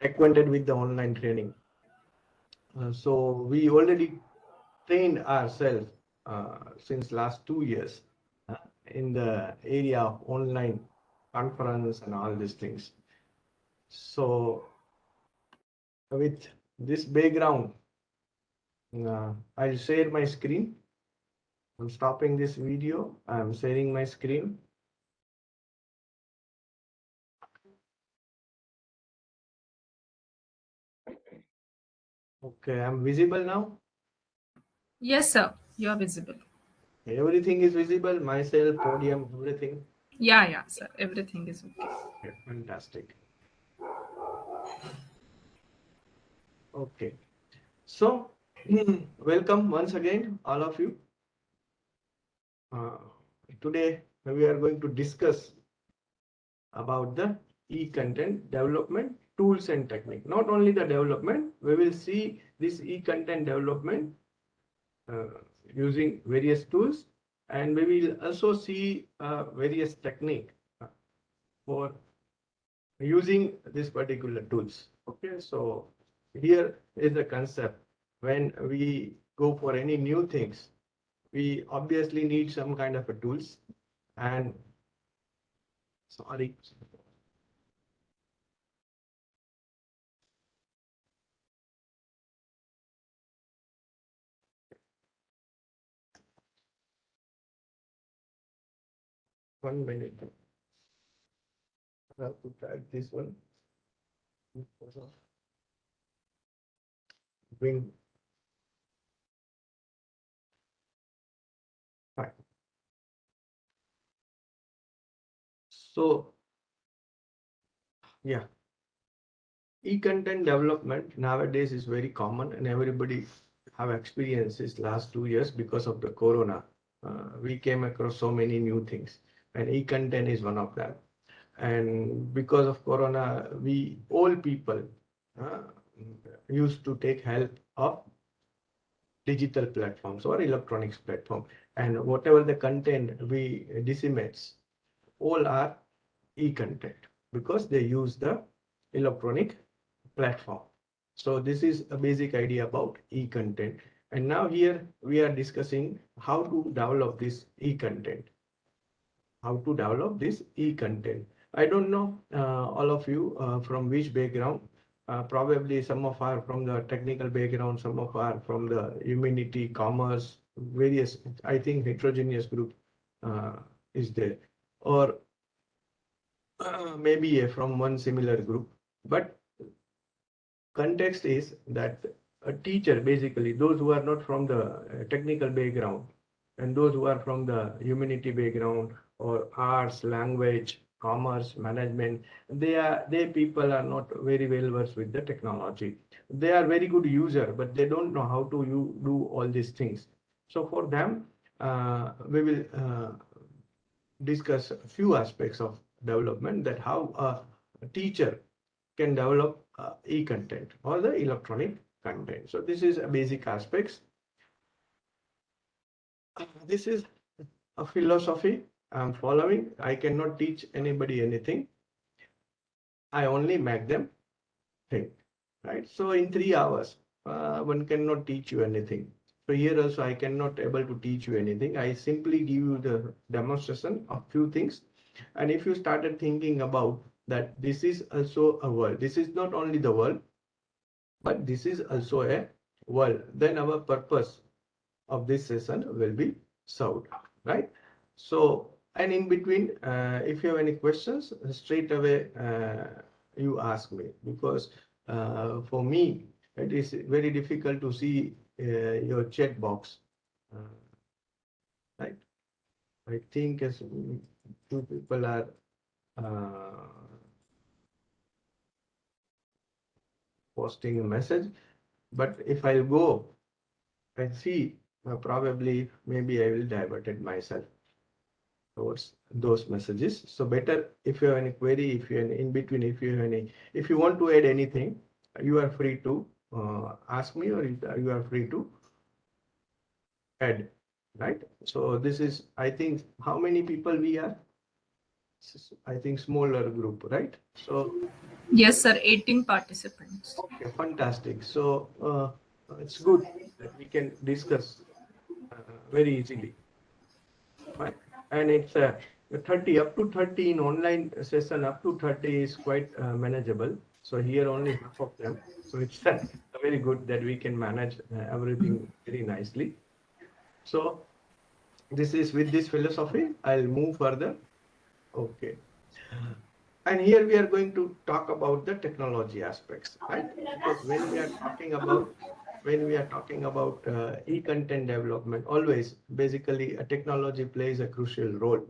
acquainted with the online training. So we already trained ourselves since last 2 years uh, in the area of online conference and all these things. So with this background, I'll share my screen. I'm stopping this video. I'm sharing my screen. Okay, I'm visible now. Yes, sir. You are visible. Everything is visible, myself, podium, everything. Yeah, sir. Everything is okay. Okay, fantastic. Okay, so welcome once again, all of you. Uh, Today we are going to discuss about the e-content development tools and technique. Not only the development, we will see this e-content development uh, using various tools, and we will also see various technique for using these particular tools. Okay, so here is the concept. When we go for any new things, we obviously need some kind of a tools. And sorry, 1 minute. I have to type this one. Bring fine. So yeah, e-content development nowadays is very common, and everybody have experiences last 2 years because of the corona. We came across so many new things, and e-content is one of them. And because of corona, we all people uh, used to take help of digital platforms or electronics platform, and whatever the content we disseminates, all are e-content because they use the electronic platform. So this is a basic idea about e-content. And now here we are discussing how to develop this e-content. How to develop this e-content. I don't know all of you from which background. Probably some of are from the technical background, some of are from the humanity, commerce, various. I think heterogeneous group uh, is there, or maybe from one similar group. But context is that a teacher, basically those who are not from the technical background and those who are from the humanity background or arts, language, commerce, management, they people are not very well versed with the technology. They are very good user, but they don't know how to do all these things. So for them, we will discuss a few aspects of development, that how a teacher can develop e-content or the electronic content. So this is a basic aspects. This is a philosophy I'm following. I cannot teach anybody anything. I only make them think, right? So in 3 hours, one cannot teach you anything. So here also I cannot able to teach you anything. I simply give you the demonstration of few things. And if you started thinking about that, this is also a world. This is not only the world, but this is also a world. Then our purpose of this session will be served, right? So, and in between, if you have any questions, straight away you ask me, because for me it is very difficult to see your chat box, uh, right? I think as two people are uh, posting a message, but if I go and see, probably maybe I will divert it myself towards those messages. So better if you have any query, if you have in between, if you have any, if you want to add anything, you are free to ask me, or you are free to add, right? So this is, I think, how many people we are? I think smaller group, right? So Yes, sir. 18 participants. okay, fantastic. So it's good that we can discuss very easily, right? And it's 30 up to 30 in online session, up to 30 is quite manageable. So here only half of them. So it's very good that we can manage everything very nicely. So this is with this philosophy, I'll move further. Okay. And here we are going to talk about the technology aspects, right? Because when we are talking about e-content development, always basically a technology plays a crucial role.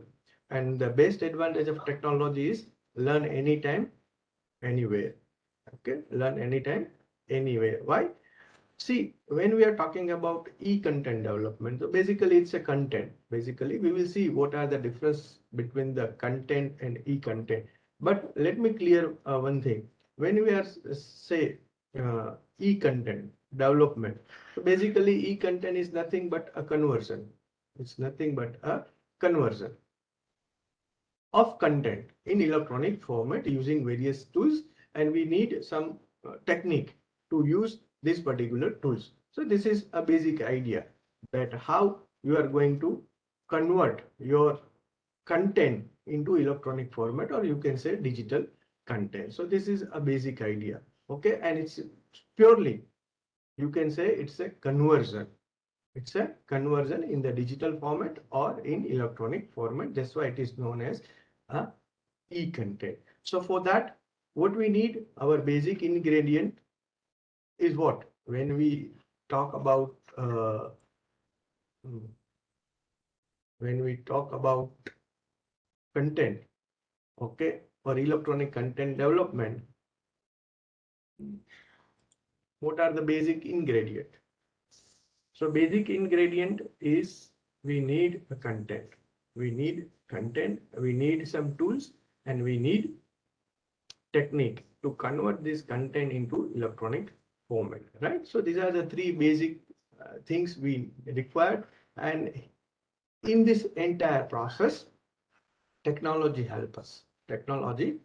And the best advantage of technology is learn anytime, anywhere. Okay, learn anytime, anywhere. Why? See, when we are talking about e-content development, so basically it's a content. Basically, we will see what are the difference between the content and e-content. But let me clear one thing. When we are say e-content development, so basically e-content is nothing but a conversion. It's nothing but a conversion of content in electronic format using various tools, and we need some technique to use these particular tools. So this is a basic idea that how you are going to convert your content into electronic format, or you can say digital content. So this is a basic idea. Okay, and it's purely, you can say it's a conversion. It's a conversion in the digital format or in electronic format. That's why it is known as a e-content. So for that, what we need, our basic ingredient is what? When we talk about content, okay, or electronic content development, what are the basic ingredient? So basic ingredient is we need a content. We need content, we need some tools, and we need technique to convert this content into electronic format, right? So these are the three basic things we require. And in this entire process, technology help us. Technology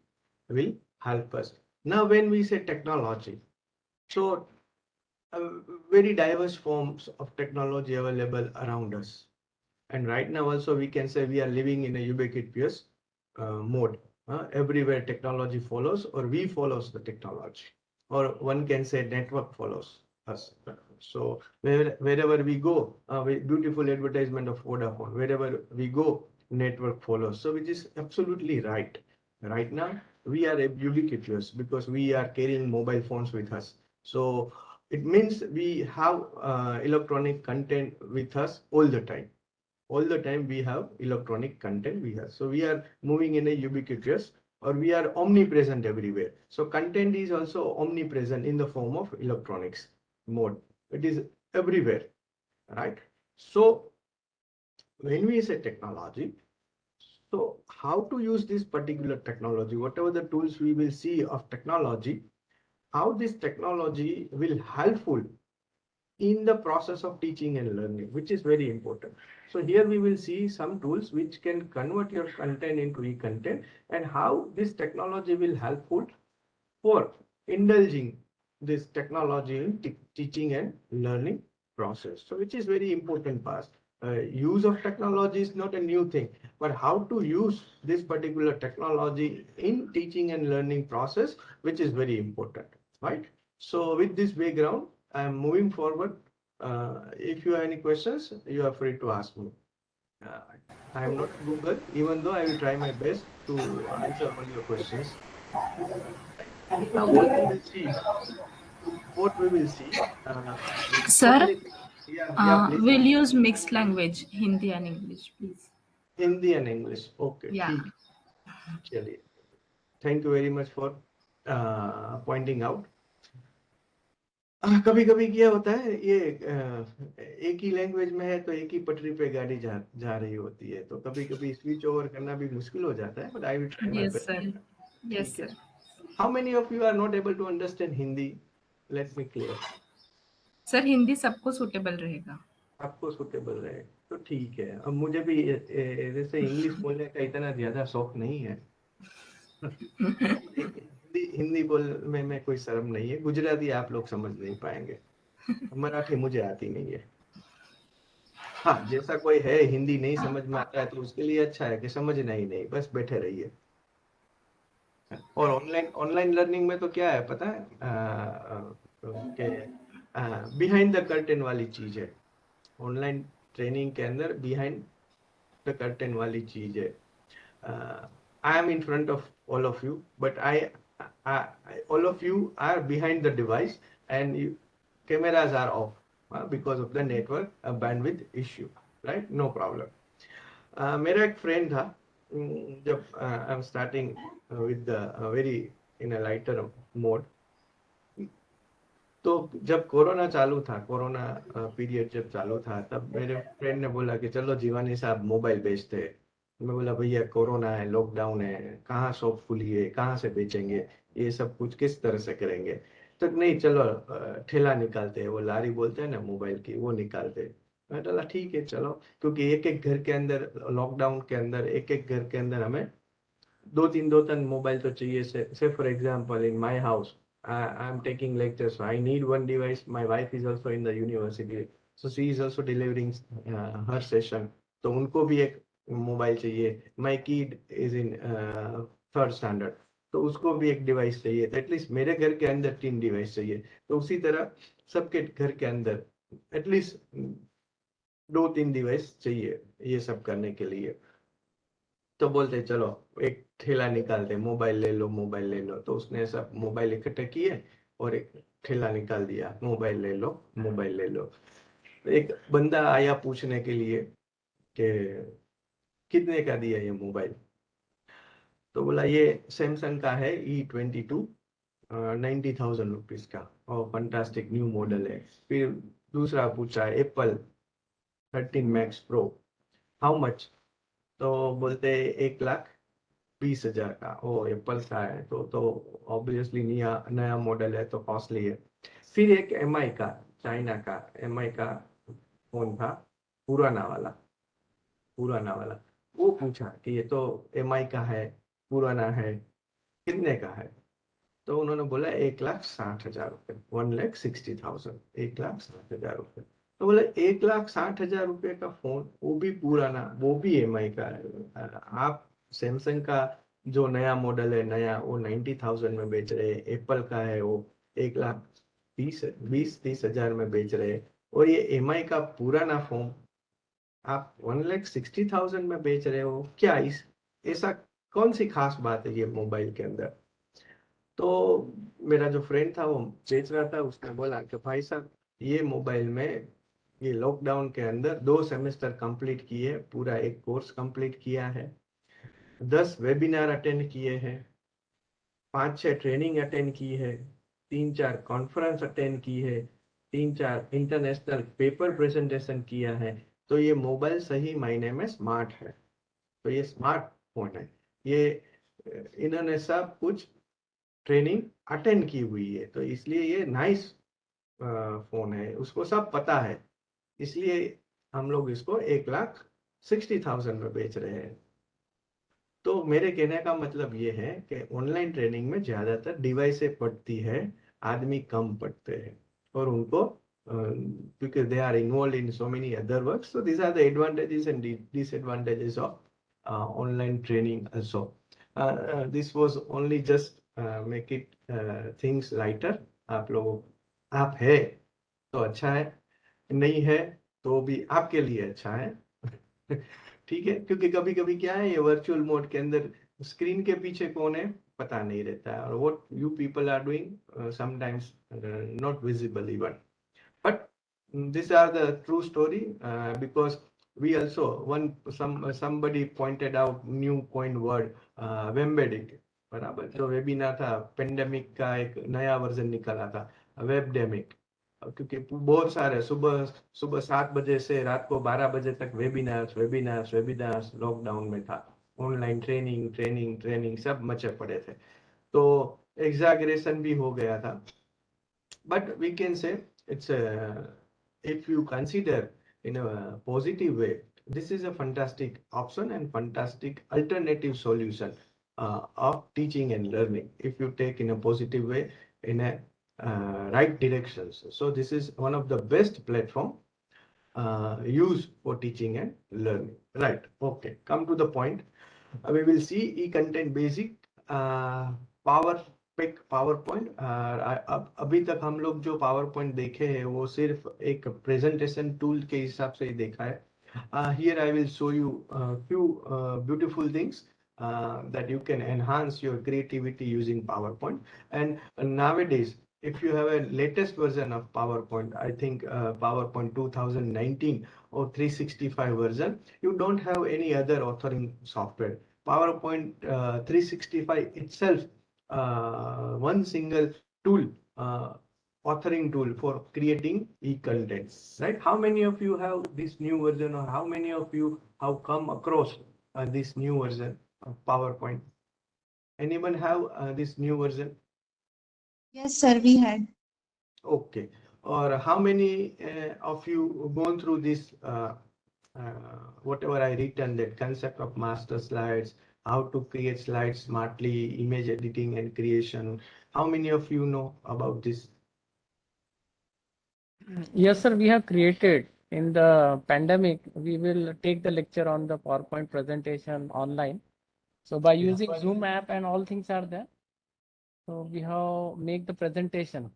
will help us. Now, when we say technology, so very diverse forms of technology available around us. And right now also we can say we are living in a ubiquitous mode. Everywhere technology follows, or we follows the technology, or one can say network follows us. So wherever we go, beautiful advertisement of Vodafone, wherever we go, network follows. So which is absolutely right. Right now we are ubiquitous because we are carrying mobile phones with us. So it means we have electronic content with us all the time. All the time we have electronic content we have. So we are moving in a ubiquitous, or we are omnipresent everywhere. So content is also omnipresent in the form of electronics mode. It is everywhere, right? So when we say technology, so how to use this particular technology, whatever the tools we will see of technology, how this technology will helpful in the process of teaching and learning, which is very important. So here we will see some tools which can convert your content into e-content, and how this technology will helpful for indulging this technology in teaching and learning process. So which is very important part. Use of technology is not a new thing, but how to use this particular technology in teaching and learning process, which is very important, right? So with this background, I am moving forward. If you have any questions, you are free to ask me. Uh, I am not Google, even though I will try my best to answer all your questions. Now, what we will see, so Sir, many things. Yeah, please. we'll use mixed language, Hindi and English, please. Hindi and English. Okay, Yeah. ठीक. चलिए. Thank you very much for pointing out. कभी कभी क्या होता है, ये एक ही language में है तो एक ही पटरी पे गाड़ी जा रही होती है, तो कभी कभी स्विच ओवर करना भी मुश्किल हो जाता है, but I will try my Yes, best. sir. Yes, ठीक है. sir. How many of you are not able to understand Hindi? Let me clear. Sir Hindi सबको सूटेबल रहेगा. आपको सुटेबल रहे. तो ठीक है। अब मुझे भी जैसे इंग्लिश बोलने का इतना ज्यादा शौक नहीं है। हिंदी हिंदी बोल में कोई शर्म नहीं है। गुजराती आप लोग समझ नहीं पाएंगे, मराठी मुझे आती नहीं है। हाँ, जैसा कोई है हिंदी नहीं समझ में आता है तो उसके लिए अच्छा है कि समझना ही नहीं, बस बैठे रहिए। और ऑनलाइन ऑनलाइन लर्निंग में तो क्या है पता है, कि बिहाइंड द कर्टेन वाली चीज है। ऑनलाइन ट्रेनिंग के अंदर बिहाइंड द कर्टेन वाली चीज है। I am in front of all of you, but all of you are behind the device, and cameras are off because of the network bandwidth issue, right? No problem. मेरा एक friend था, जब I am starting with the very in a lighter mode, तो जब corona चालू था, corona period जब चालू था, तब मेरे फ्रेंड ने बोला कि चलो जीवानी साहब मोबाइल बेचते हैं। मैं बोला भैया कोरोना है, लॉकडाउन है, कहाँ शॉप खुली है, कहाँ से बेचेंगे, ये सब कुछ किस तरह से करेंगे। तो नहीं चलो ठेला निकालते हैं, वो लारी बोलते हैं ना मोबाइल की, वो निकालते हैं। मैं बोला ठीक है चलो, क्योंकि एक एक घर के अंदर, लॉकडाउन के अंदर एक एक घर के अंदर हमें दो तीन मोबाइल तो चाहिए। से for example in my house, I am taking lectures, so I need one device. My wife is also in the university, so she is also delivering her session. तो उनको भी एक मोबाइल चाहिए। My kid is in third standard, तो उसको भी एक device चाहिए। तो एटलीस्ट मेरे घर के अंदर 3 डिवाइस चाहिए। तो उसी तरह सबके घर के अंदर एटलीस्ट 2-3 डिवाइस चाहिए ये सब करने के लिए। तो बोलते चलो एक ठेला निकालते, मोबाइल ले लो, मोबाइल ले लो। तो उसने सब मोबाइल इकट्ठे किए और एक ठेला निकाल दिया, मोबाइल ले लो, मोबाइल ले लो। तो एक बंदा आया पूछने के लिए कि कितने का दिया ये मोबाइल। तो बोला ये सैमसंग का है E22, 90,000 रुपीज का, और फंटास्टिक न्यू मॉडल है। फिर दूसरा पूछा Apple 13 max pro, how much. तो बोलते 1,20,000 का। ओ एप्पल का है तो ऑब्वियसली नया नया मॉडल है तो कॉस्टली है। फिर एक एमआई का, चाइना का एमआई का फोन था, पुराना वाला, पुराना वाला। वो पूछा कि ये तो एमआई का है, पुराना है, कितने का है। तो उन्होंने बोला 1,60,000 रुपये, 1,60,000, 1,60,000 रुपये। तो बोले 1,60,000 रुपये का फोन, वो भी पुराना, वो भी एमआई का है। आप सैमसंग का जो नया मॉडल है, नया, वो 90,000 में बेच रहे हैं। एप्पल का है वो 1,20,000-30,000 में बेच रहे हैं। और ये एमआई का पुराना फोन आप 1,60,000 में बेच रहे हो। क्या इस ऐसा कौन सी खास बात है ये मोबाइल के अंदर। तो मेरा जो फ्रेंड था वो बेच रहा था, उसने बोला कि भाई साहब ये मोबाइल में, ये लॉकडाउन के अंदर 2 सेमेस्टर कंप्लीट किए, पूरा एक कोर्स कंप्लीट किया है, 10 वेबिनार अटेंड किए हैं, 5-6 ट्रेनिंग अटेंड की है, 3-4 कॉन्फ्रेंस अटेंड की है, 3-4 इंटरनेशनल पेपर प्रेजेंटेशन किया है। तो ये मोबाइल सही मायने में स्मार्ट है। तो ये स्मार्ट फोन है। ये इन्होंने सब कुछ ट्रेनिंग अटेंड की हुई है, तो इसलिए ये नाइस फोन है, उसको सब पता है। इसलिए हम लोग इसको 1,60,000 में बेच रहे हैं। तो मेरे कहने का मतलब ये है कि ऑनलाइन ट्रेनिंग में ज्यादातर डिवाइसें पड़ती है, आदमी कम पड़ते हैं। और उनको क्योंकि they are involve in so many other work, so this are the advantages and disadvantages of online training also. This was only just make it things lighter. आप लोग, आप है तो अच्छा है, नहीं है तो भी आपके लिए अच्छा है। ठीक है, क्योंकि कभी कभी क्या है, ये वर्चुअल मोड के अंदर स्क्रीन के पीछे कौन है पता नहीं रहता है, और what you people are doing sometimes not visible even. But these are the true story, because we also somebody pointed out new coin word, wembedic, बराबर। जो वेबिनार था, पेंडेमिक का एक नया वर्जन निकाला था, वेबडेमिक। क्योंकि बहुत सारे सुबह सुबह 7 बजे से रात को 12 बजे तक वेबिनार्स वेबिनार्स वेबिनार्स लॉकडाउन में था। ऑनलाइन ट्रेनिंग ट्रेनिंग ट्रेनिंग सब मचे पड़े थे, तो एग्जैगरेशन भी हो गया था। But we can say it's if you consider in a positive way, this is a fantastic option and fantastic alternative solution of teaching and learning if you take in a positive way in a right directions. So this is one of the best platform used for teaching and learning. Right. Okay. Come to the point. We will see e-content basic power peak power point. अभी तक हम लोग जो power point देखे हैं वो सिर्फ एक प्रेजेंटेशन टूल के हिसाब से ही देखा है। Here I will show you few beautiful things that you can enhance your creativity using PowerPoint. And nowadays, if you have a latest version of PowerPoint, I think PowerPoint 2019 or 365 version, you don't have any other authoring software. PowerPoint 365 itself, one single tool, authoring tool for creating e-contents, right? How many of you have this new version, or how many of you have come across this new version of PowerPoint? Anyone have this new version? Yes, sir, we had. Okay. Or how many of you gone through this whatever I written, that concept of master slides, how to create slides smartly, image editing and creation? How many of you know about this? Yes, sir, we have created in the pandemic. We will take the lecture on the PowerPoint presentation online. So by using Zoom app and all things are there. So we have make the presentation.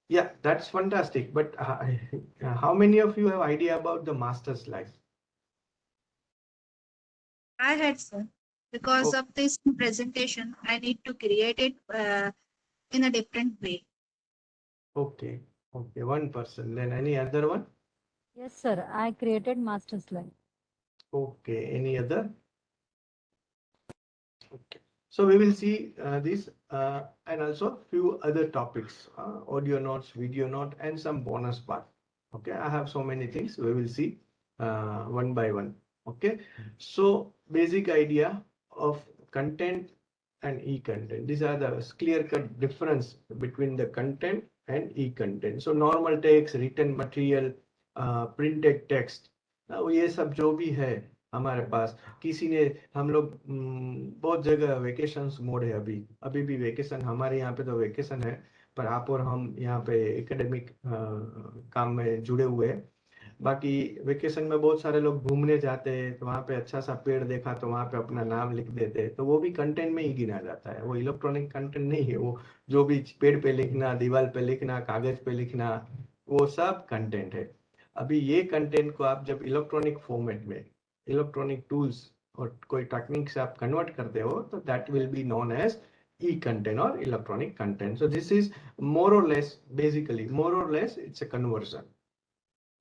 Yeah, that's fantastic. But how many of you have idea about the master slide? I had, sir. Because Oh. of this presentation, I need to create it in a different way. Okay. Okay. One person. Then any other one? Yes, sir. I created master slide. Okay. Any other? Okay. So we will see this and also few other topics, audio notes, video note, and some bonus part. Okay. I have so many things. We will see one by one. Okay. So basic idea of content and e-content. These are the clear-cut difference between the content and e-content. So normal text, written material, printed text. Now ये सब जो भी है हमारे पास, किसी ने हम लोग बहुत जगह वेकेशन मोड है। अभी अभी भी वेकेशन, हमारे यहाँ पे तो वेकेशन है, पर आप और हम यहाँ पे एकेडमिक काम में जुड़े हुए हैं। बाकी वेकेशन में बहुत सारे लोग घूमने जाते हैं, तो वहाँ पे अच्छा सा पेड़ देखा तो वहाँ पे अपना नाम लिख देते हैं, तो वो भी कंटेंट में ही गिना जाता है। वो इलेक्ट्रॉनिक कंटेंट नहीं है, वो जो भी पेड़ पे लिखना, दीवार पे लिखना, कागज पे लिखना, वो सब कंटेंट है। अभी ये कंटेंट को आप जब इलेक्ट्रॉनिक फॉर्मेट में, इलेक्ट्रॉनिक टूल्स और कोई टेक्निक से आप कन्वर्ट करते हो, तो that will be known as e-content or electronic content. So this is more or less, basically more or less it's a conversion.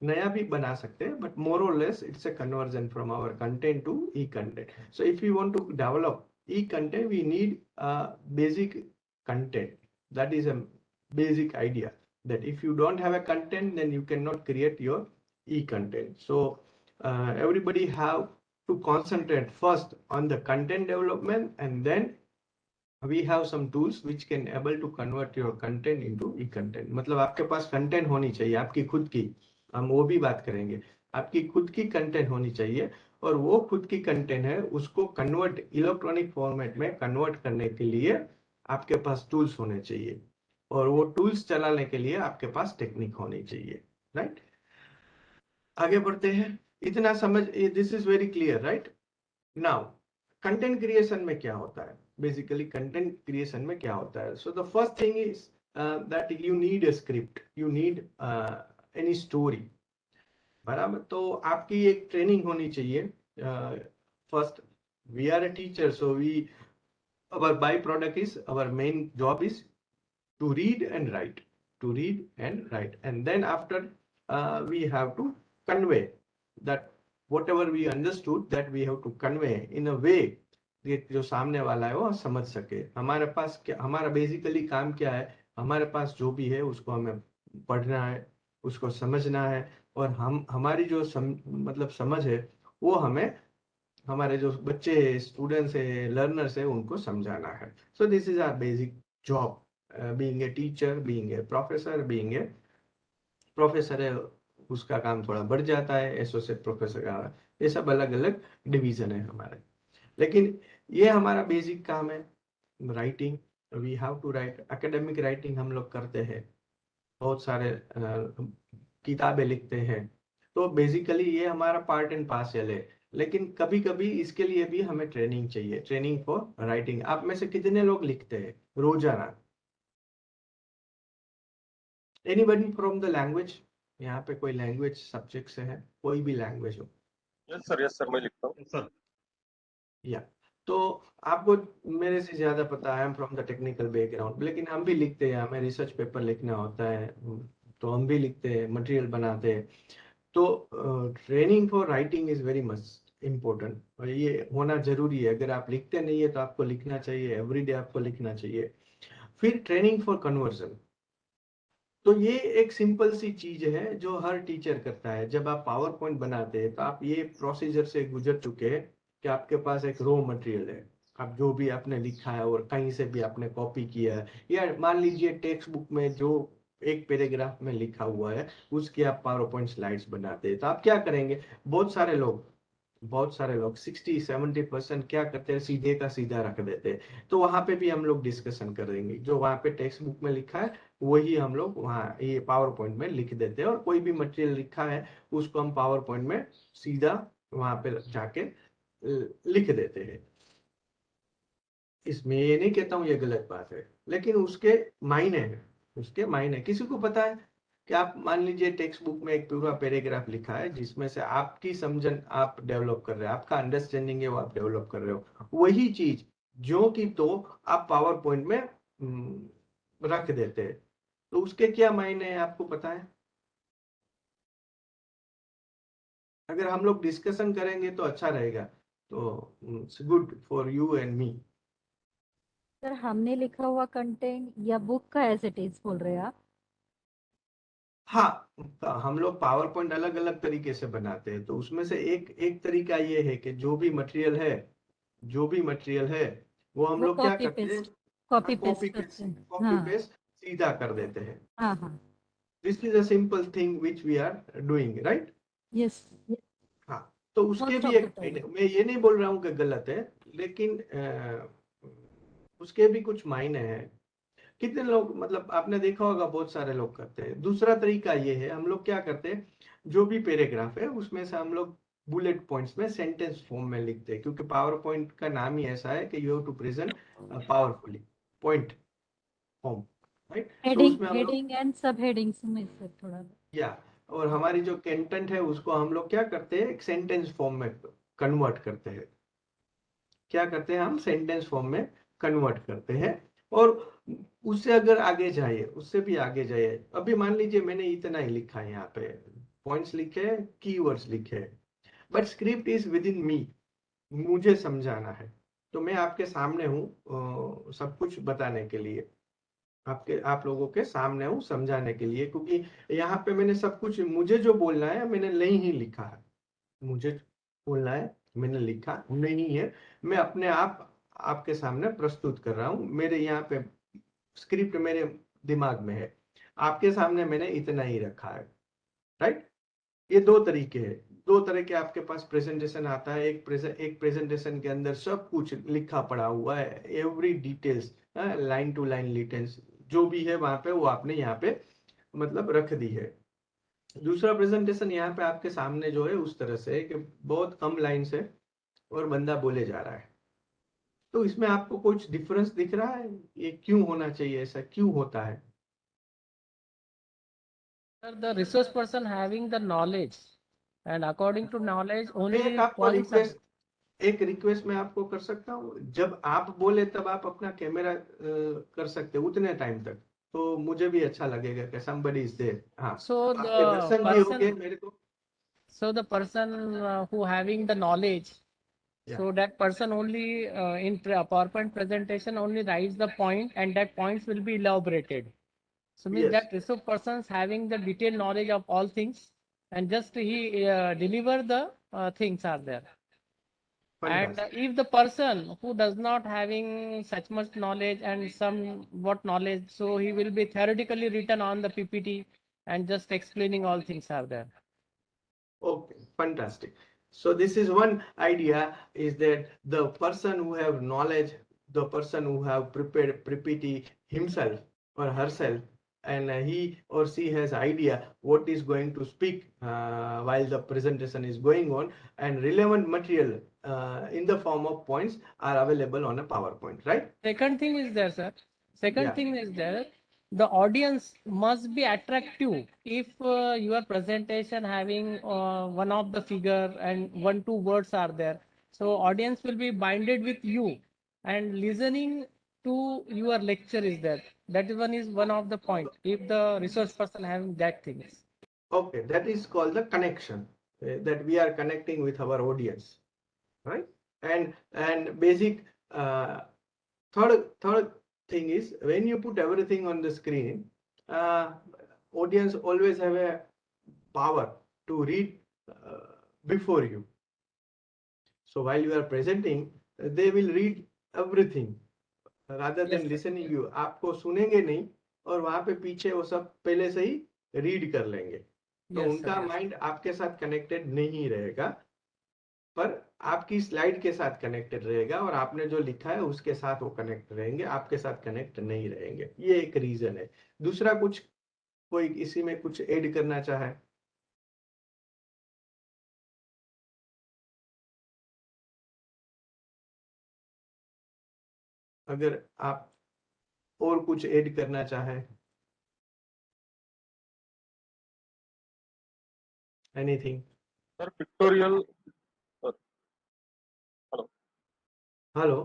नया भी बना सकते हैं, but more or less it's a conversion from our content to e-content. So if we want to develop e-content, we need a basic content. That is a basic idea, that if you don't have a content, then you cannot create your e-content. So everybody have to concentrate first on the content development, and then we have some tools which can able to convert your content into e-content. मतलब आपके पास content होनी चाहिए आपकी खुद की, हम वो भी बात करेंगे। आपकी खुद की कंटेंट होनी चाहिए, और वो खुद की कंटेंट है, उसको कन्वर्ट इलेक्ट्रॉनिक फॉर्मेट में कन्वर्ट करने के लिए आपके पास टूल्स होने चाहिए, और वो टूल्स चलाने के लिए आपके पास टेक्निक होनी चाहिए। राइट, आगे बढ़ते हैं। इतना समझ, this is very clear, right? Now content creation में क्या होता है, बेसिकली कंटेंट क्रिएशन में क्या होता है? So the first thing is that you need a script, you need any story, बराबर? तो आपकी एक ट्रेनिंग होनी चाहिए। First, we are a teacher, so we, our byproduct is, our main job is to read and write, to read and write, and then after we have to convey that whatever we understood, that we have to convey in a way that जो सामने वाला है वो समझ सके। हमारे पास क्या, हमारा बेसिकली काम क्या है? हमारे पास जो भी है उसको हमें पढ़ना है, उसको समझना है, और हमारी जो मतलब समझ है वो हमें हमारे जो बच्चे स्टूडेंट्स है, लर्नर्स है, उनको समझाना है। So this is our basic job, being a teacher, being a professor, being a professor है उसका काम थोड़ा बढ़ जाता है, एसोसिएट प्रोफेसर का, ये सब अलग अलग डिवीजन है हमारे। लेकिन ये हमारा बेसिक काम है, writing. We have to write, academic writing हम लोग करते हैं, बहुत सारे किताबें लिखते हैं, तो बेसिकली ये हमारा पार्ट एंड पार्सल है। लेकिन कभी कभी इसके लिए भी हमें ट्रेनिंग चाहिए, ट्रेनिंग फॉर राइटिंग। आप में से कितने लोग लिखते हैं रोजाना? Anybody from the language? यहाँ पे कोई लैंग्वेज सब्जेक्ट से है, कोई भी लैंग्वेज हो? यस सर मैं लिखता हूँ सर। या तो आपको मेरे से ज्यादा पता है, I am from the technical background, लेकिन हम भी लिखते हैं, हमें रिसर्च पेपर लिखना होता है, तो हम भी लिखते हैं, मटेरियल बनाते हैं। तो training for writing is very much important, और ये होना जरूरी है। अगर आप लिखते नहीं है तो आपको लिखना चाहिए, एवरीडे आपको लिखना चाहिए। फिर ट्रेनिंग फॉर कन्वर्जन, तो ये एक सिंपल सी चीज है जो हर टीचर करता है। जब आप पावर पॉइंट बनाते हैं तो आप ये प्रोसीजर से गुजर चुके हैं कि आपके पास एक रॉ मटेरियल है, आप जो भी आपने लिखा है और कहीं से भी आपने कॉपी किया है, या मान लीजिए टेक्स्ट बुक में जो एक पैराग्राफ में लिखा हुआ है उसकी आप पावर पॉइंट स्लाइड्स बनाते हैं। तो आप क्या करेंगे, बहुत सारे लोग 60-70% क्या करते हैं, सीधे का सीधा रख देते हैं। तो वहां पे भी हम लोग डिस्कशन करेंगे, जो वहां पे टेक्स्ट बुक में लिखा है वही हम लोग वहाँ ये पावर पॉइंट में लिख देते हैं, और कोई भी मटेरियल लिखा है उसको हम पावर पॉइंट में सीधा वहां पे जाके लिख देते हैं। इसमें ये नहीं कहता हूँ ये गलत बात है, लेकिन उसके मायने किसी को पता है कि आप मान लीजिए टेक्स्ट बुक में एक पूरा पैराग्राफ लिखा है जिसमें से आपकी समझन आप डेवलप कर रहे हैं, आपका अंडरस्टैंडिंग है वो आप डेवलप कर रहे हो, वही चीज जो कि तो आप पावर पॉइंट में रख देते हैं, तो उसके क्या मायने हैं आपको पता है? अगर हम लोग डिस्कशन करेंगे तो अच्छा रहेगा, तो it's good for you and me. Sir हमने लिखा हुआ कंटेंट या बुक का एज इट इज बोल रहे हैं आप? हाँ, हम लोग पावर पॉइंट अलग अलग तरीके से बनाते हैं, तो उसमें से एक तरीका ये है कि जो भी मटेरियल है वो हम वो लोग क्या कॉपी करते हैं, पेस्ट कॉपी कॉपी पेस्ट करते हैं। कॉपी हाँ पेस्ट सीधा कर देते हैं। हाँ हाँ this is a simple thing which we are doing, right? Yes हाँ, तो उसके मोस्ट भी ऑफ द एक टाइम। मैं ये नहीं बोल रहा हूँ कि गलत है, लेकिन उसके भी कुछ मायने हैं। कितने लोग, मतलब आपने देखा होगा बहुत सारे लोग करते हैं। दूसरा तरीका ये है, हम लोग क्या करते हैं, जो भी पैराग्राफ है उसमें से हम लोग बुलेट पॉइंट्स में सेंटेंस फॉर्म में लिखते हैं, क्योंकि पावर पॉइंट का नाम ही ऐसा है कि you have to present powerfully point form, right? तो हेडिंग उसमें हम लोग हेडिंग एंड सब हेडिंग्स में सर थोड़ा। या और हमारी जो कंटेंट है उसको हम लोग क्या करते हैं, एक सेंटेंस फॉर्म में कन्वर्ट करते हैं। क्या करते हैं, हम सेंटेंस फॉर्म में कन्वर्ट करते हैं, और उससे अगर आगे जाइए, उससे भी आगे जाइए। अभी मान लीजिए मैंने इतना ही लिखा है, यहाँ पे पॉइंट्स लिखे, कीवर्ड्स लिखे, but script is within me, मुझे समझाना है। तो मैं आपके सामने हूँ सब कुछ बताने के लिए, आप लोगों के सामने हूँ समझाने के लिए, क्योंकि यहाँ पे मैंने सब कुछ, मुझे जो बोलना है मैंने नहीं ही लिखा है, मुझे बोलना है मैंने लिखा नहीं है, मैं अपने आप आपके सामने प्रस्तुत कर रहा हूँ। मेरे यहाँ पे स्क्रिप्ट मेरे दिमाग में है, आपके सामने मैंने इतना ही रखा है, राइट? ये दो तरीके हैं, दो तरह के आपके पास प्रेजेंटेशन आता है। एक प्रेजेंटेशन के अंदर सब कुछ लिखा पड़ा हुआ है, every details, line to line details जो भी है वहां पे वो आपने यहाँ पे मतलब रख दी है। दूसरा प्रेजेंटेशन यहाँ पे आपके सामने जो है उस तरह से है कि बहुत कम लाइन से और बंदा बोले जा रहा है। तो इसमें आपको कुछ डिफरेंस दिख रहा है? ये क्यों होना चाहिए, ऐसा क्यों होता है? Sir, the resource person having the knowledge, and according to knowledge, मैं एक only आपको points are. रिक्वेस्ट मैं आपको कर सकता हूँ, जब आप बोले तब आप अपना कैमरा कर सकते हैं उतने टाइम तक, तो मुझे भी अच्छा लगेगा कि somebody is there। हाँ, So आपके the दर्शन भी होंगे person, मेरे को। so the person who having the knowledge, Yeah. so that person only in PowerPoint presentation only writes the point, and that points will be elaborated. So means Yes. that resource persons having the detailed knowledge of all things, and just he deliver the things are there. And Fantastic. if the person who does not having such much knowledge and somewhat knowledge, so he will be theoretically written on the PPT, and just explaining all things are there. Okay, fantastic. So this is one idea, is that the person who have knowledge, the person who have prepared PPT himself or herself, and he or she has idea what is going to speak while the presentation is going on, and relevant material in the form of points are available on a PowerPoint, right? Second thing is there, sir. Second Yeah. thing is there. The audience must be attractive. If your presentation having one of the figure and 1-2 words are there, so audience will be binded with you and listening to your lecture is there. That is one of the point. If the resource person having that things. Okay, that is called the connection, that we are connecting with our audience, right? And basic third thing is, when you put everything on the screen, audience always have a power to read before you. So while you are presenting, they will read everything rather than Yes, sir. listening you. आपको सुनेंगे नहीं और वहां पे पीछे वो सब पहले से ही रीड कर लेंगे, तो Yes, उनका sir, yes. माइंड आपके साथ कनेक्टेड नहीं रहेगा, पर आपकी स्लाइड के साथ कनेक्टेड रहेगा, और आपने जो लिखा है उसके साथ वो कनेक्ट रहेंगे, आपके साथ कनेक्ट नहीं रहेंगे। ये एक रीजन है। दूसरा, कुछ कोई इसी में कुछ ऐड करना चाहे? अगर आप और कुछ ऐड करना चाहे, एनीथिंग? सर पिक्टोरियल, हेलो,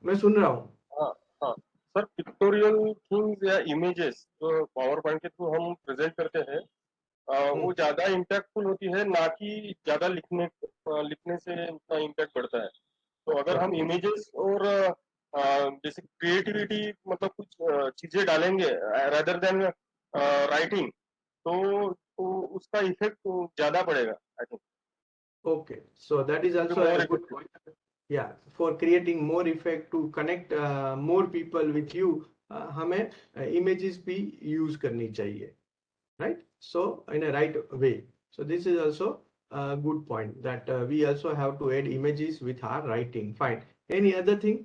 मैं सुन रहा हूँ। हाँ हाँ सर, पिक्टोरियल थिंग्स या इमेजेस जो पावर पॉइंट के थ्रू हम प्रेजेंट करते हैं, वो ज्यादा इम्पैक्टफुल होती है, ना कि ज्यादा लिखने से उतना इम्पैक्ट बढ़ता है। तो अगर हम इमेजेस और बेसिक क्रिएटिविटी, मतलब कुछ चीजें डालेंगे रादर देन राइटिंग, तो उसका इफेक्ट ज्यादा पड़ेगा, I think. Okay, so that is also More a good point. Yeah, for creating more effect to connect more people with you, हमें images भी use करनी चाहिए, right? So in a right way. So this is also a good point, that we also have to add images with our writing. Fine. Any other thing?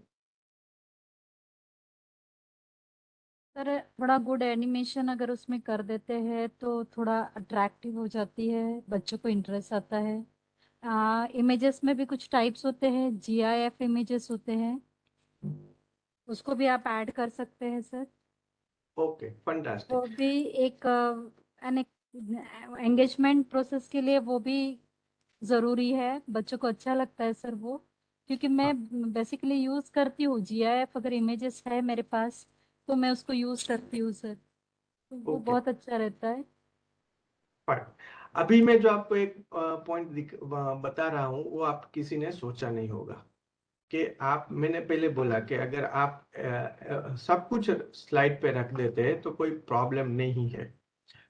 Sir थोड़ा good animation अगर उसमें कर देते हैं तो थोड़ा अट्रैक्टिव हो जाती है, बच्चों को इंटरेस्ट आता है। इमेजेस में भी कुछ टाइप्स होते हैं, GIF इमेजेस होते हैं, उसको भी आप ऐड कर सकते हैं सर। Okay, fantastic. वो भी एक एंगेजमेंट प्रोसेस के लिए वो भी ज़रूरी है, बच्चों को अच्छा लगता है सर वो, क्योंकि मैं बेसिकली यूज़ करती हूँ GIF, अगर इमेजेस है मेरे पास तो मैं उसको यूज़ करती हूँ सर, तो वो Okay. बहुत अच्छा रहता है। Fine. अभी मैं जो आपको एक पॉइंट बता रहा हूँ, वो आप किसी ने सोचा नहीं होगा कि मैंने पहले बोला कि अगर आप सब कुछ स्लाइड पे रख देते हैं तो कोई प्रॉब्लम नहीं है।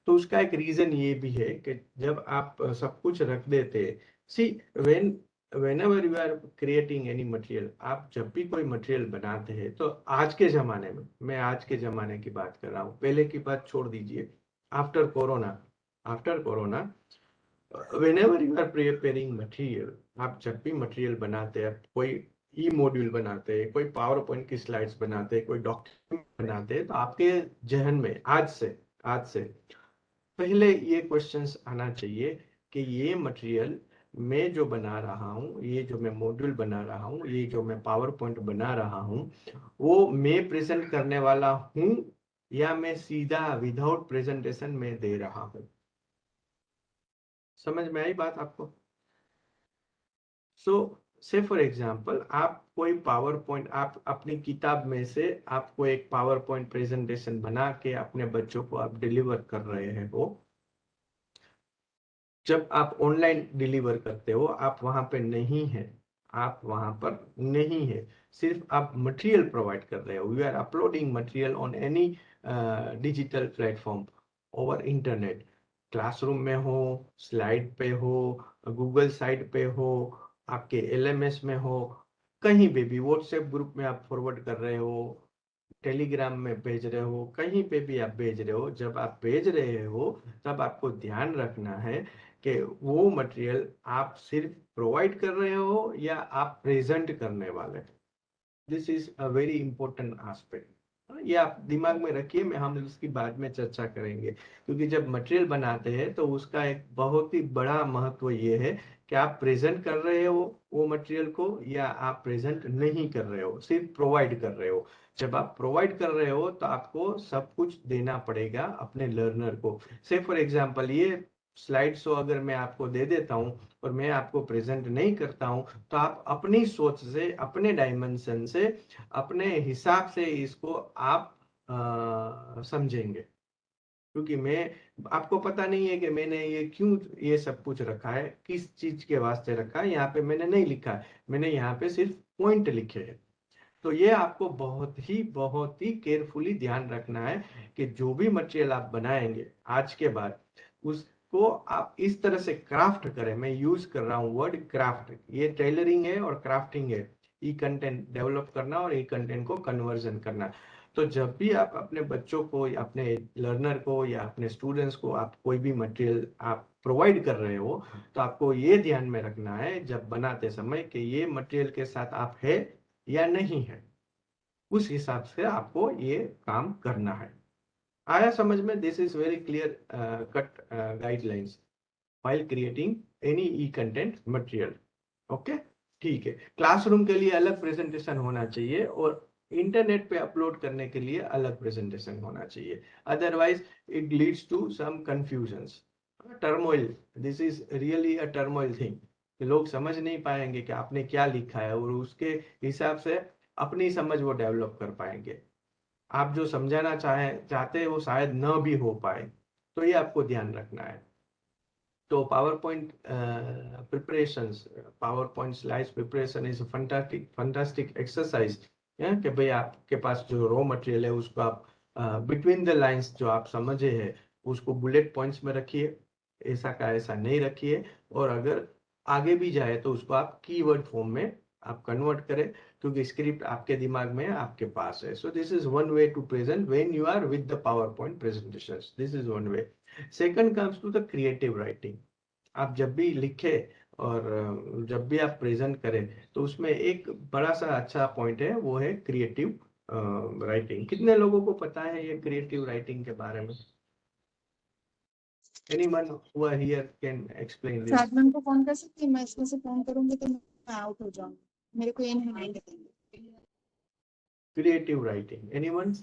तो उसका एक रीजन ये भी है कि जब आप सब कुछ रख देते हैं, सी whenever you are creating any material, आप जब भी कोई मटेरियल बनाते हैं, तो आज के जमाने में, मैं आज के जमाने की बात कर रहा हूँ, पहले की बात छोड़ दीजिए। After corona whenever you are preparing material, आप जब भी मटेरियल बनाते हैं, कोई ई मॉड्यूल बनाते हैं, कोई पावर पॉइंट की स्लाइड्स बनाते हैं, कोई डॉक्यूमेंट बनाते हैं, तो आपके जहन में आज से पहले ये क्वेश्चंस आना चाहिए कि ये मटेरियल मैं जो बना रहा हूँ, ये जो मैं मॉड्यूल बना रहा हूँ, ये जो मैं पावर पॉइंट बना रहा हूँ, वो मैं प्रेजेंट करने वाला हूँ या मैं सीधा विदाउट प्रेजेंटेशन में दे रहा हूँ। समझ में आई बात आपको? सो से फॉर एग्जाम्पल, आप कोई पावर पॉइंट, आप अपनी किताब में से आपको एक पावर पॉइंट प्रेजेंटेशन बना के अपने बच्चों को आप डिलीवर कर रहे हैं हो। जब आप ऑनलाइन डिलीवर करते हो, आप वहां पे नहीं है, सिर्फ आप मटेरियल प्रोवाइड कर रहे हो। You are uploading material on any digital platform over internet, classroom में हो, स्लाइड पे हो, गूगल साइट पे हो, आपके LMS में हो, कहीं पे भी व्हाट्सएप ग्रुप में आप फॉरवर्ड कर रहे हो, टेलीग्राम में भेज रहे हो, कहीं पे भी आप भेज रहे हो, जब आप भेज रहे हो तब आपको ध्यान रखना है कि वो मटेरियल आप सिर्फ प्रोवाइड कर रहे हो या आप प्रेजेंट करने वाले। This is a very important aspect. ये आप दिमाग में रखिए, हम इसकी बाद में चर्चा करेंगे, क्योंकि जब मटेरियल बनाते हैं तो उसका एक बहुत ही बड़ा महत्व ये है कि आप प्रेजेंट कर रहे हो वो मटेरियल को या आप प्रेजेंट नहीं कर रहे हो, सिर्फ प्रोवाइड कर रहे हो। जब आप प्रोवाइड कर रहे हो तो आपको सब कुछ देना पड़ेगा अपने लर्नर को। से फॉर एग्जांपल ये स्लाइड शो अगर मैं आपको दे देता हूँ और मैं आपको प्रेजेंट नहीं करता हूँ, तो आप अपनी सोच से, अपने डायमेंशन से, अपने हिसाब से इसको आप समझेंगे। क्योंकि मैं, आपको पता नहीं है कि मैंने ये क्यों ये सब कुछ रखा है, किस चीज के वास्ते रखा है। यहाँ पे मैंने नहीं लिखा है, मैंने यहाँ पे सिर्फ पॉइंट लिखे हैं। तो ये आपको बहुत ही केयरफुली ध्यान रखना है कि जो भी मटेरियल आप बनाएंगे आज के बाद, उसको आप इस तरह से क्राफ्ट करें। मैं यूज कर रहा हूँ वर्ड क्राफ्ट, ये टेलरिंग है और क्राफ्टिंग है। ई कंटेंट डेवलप करना और ई कंटेंट को कन्वर्जन करना। तो जब भी आप अपने बच्चों को या अपने लर्नर को या अपने स्टूडेंट्स को आप कोई भी मटेरियल आप प्रोवाइड कर रहे हो, तो आपको ये ध्यान में रखना है जब बनाते समय कि ये मटेरियल के साथ आप है या नहीं है, उस हिसाब से आपको ये काम करना है। आया समझ में? This is very clear cut guidelines while creating any e-content material. Okay, ठीक है। क्लासरूम के लिए अलग प्रेजेंटेशन होना चाहिए और इंटरनेट पे अपलोड करने के लिए अलग प्रेजेंटेशन होना चाहिए, otherwise it leads to some confusions, turmoil. This is really a turmoil thing. लोग समझ नहीं पाएंगे कि आपने क्या लिखा है और उसके हिसाब से अपनी समझ वो डेवलप कर पाएंगे। आप जो समझाना चाहते हैं वो शायद न भी हो पाए। तो ये आपको ध्यान रखना है। तो power point preparations, power point slides preparation is fantastic exercise. कि भाई आपके पास जो रॉ मटेरियल है उसको आप बिटवीन द लाइंस जो आप समझे हैं उसको बुलेट पॉइंट्स में रखिए, ऐसा का ऐसा नहीं रखिए। और अगर आगे भी जाए तो उसको आप कीवर्ड फॉर्म में आप कन्वर्ट करें, क्योंकि स्क्रिप्ट आपके दिमाग में आपके पास है। So this is one way to present when you are with the power point presentations. This is one way. Second comes to the creative writing. आप जब भी लिखे और जब भी आप प्रेजेंट करें तो उसमें एक बड़ा सा अच्छा पॉइंट है, वो है क्रिएटिव राइटिंग। कितने लोगों को पता है ये क्रिएटिव राइटिंग के बारे में? Anyone who are here can explain this? Fragment को फोन कर सकती है? मैं इसमें से फोन करूंगी तो मैं आउट हो जाऊंगी, मेरे को ये नहीं देंगे। Creative writing, anyone?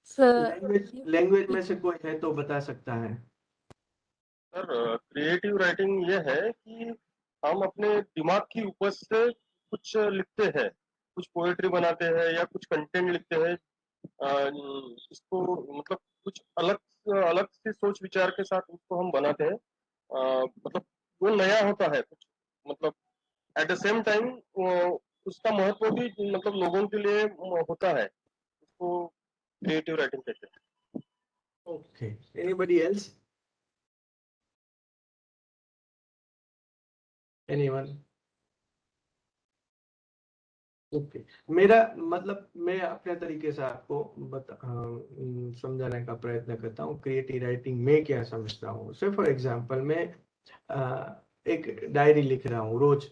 Sir language में से कोई है तो बता सकता है। सर क्रिएटिव राइटिंग ये है कि हम अपने दिमाग की उपज से कुछ लिखते हैं, कुछ पोएट्री बनाते हैं या कुछ कंटेंट लिखते हैं। इसको मतलब कुछ अलग अलग से सोच विचार के साथ उसको हम बनाते हैं। मतलब वो नया होता है कुछ, मतलब एट द सेम टाइम उसका महत्व भी मतलब लोगों के लिए होता है। उसको क्रिएटिव राइटिंग कहते हैं। Okay, anybody else? Anyone? Okay, मेरा मतलब मैं अपने तरीके से आपको समझाने का प्रयत्न करता हूँ क्रिएटिव राइटिंग में क्या समझता हूँ। से फॉर एग्जांपल मैं एक डायरी लिख रहा हूँ रोज,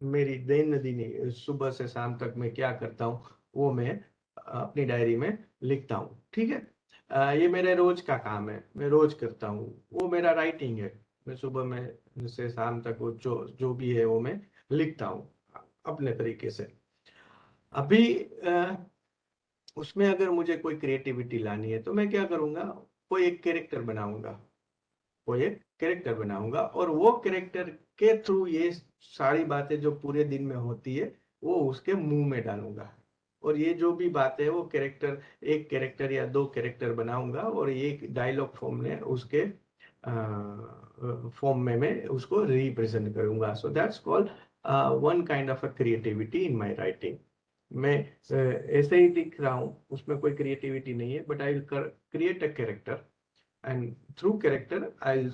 मेरी दैनंदिन सुबह से शाम तक मैं क्या करता हूँ वो मैं अपनी डायरी में लिखता हूँ। ठीक है, ये मेरे रोज का काम है, मैं रोज करता हूँ, वो मेरा राइटिंग है। मैं सुबह में से शाम तक वो जो भी है वो मैं लिखता हूँ अपने तरीके से। अभी उसमें अगर मुझे कोई क्रिएटिविटी लानी है तो मैं क्या करूंगा, कोई एक कैरेक्टर बनाऊंगा, कोई एक कैरेक्टर बनाऊंगा और वो कैरेक्टर के थ्रू ये सारी बातें जो पूरे दिन में होती है वो उसके मुंह में डालूंगा। और ये जो भी बातें है वो कैरेक्टर, एक कैरेक्टर या दो कैरेक्टर बनाऊंगा और एक डायलॉग फॉर्म में उसके फॉर्म में मैं उसको रिप्रेजेंट करूंगा। So that's called one kind of a creativity in my writing. मैं ऐसे ही दिख रहा हूँ, उसमें कोई क्रिएटिविटी नहीं है, but I will create a character and through character I'll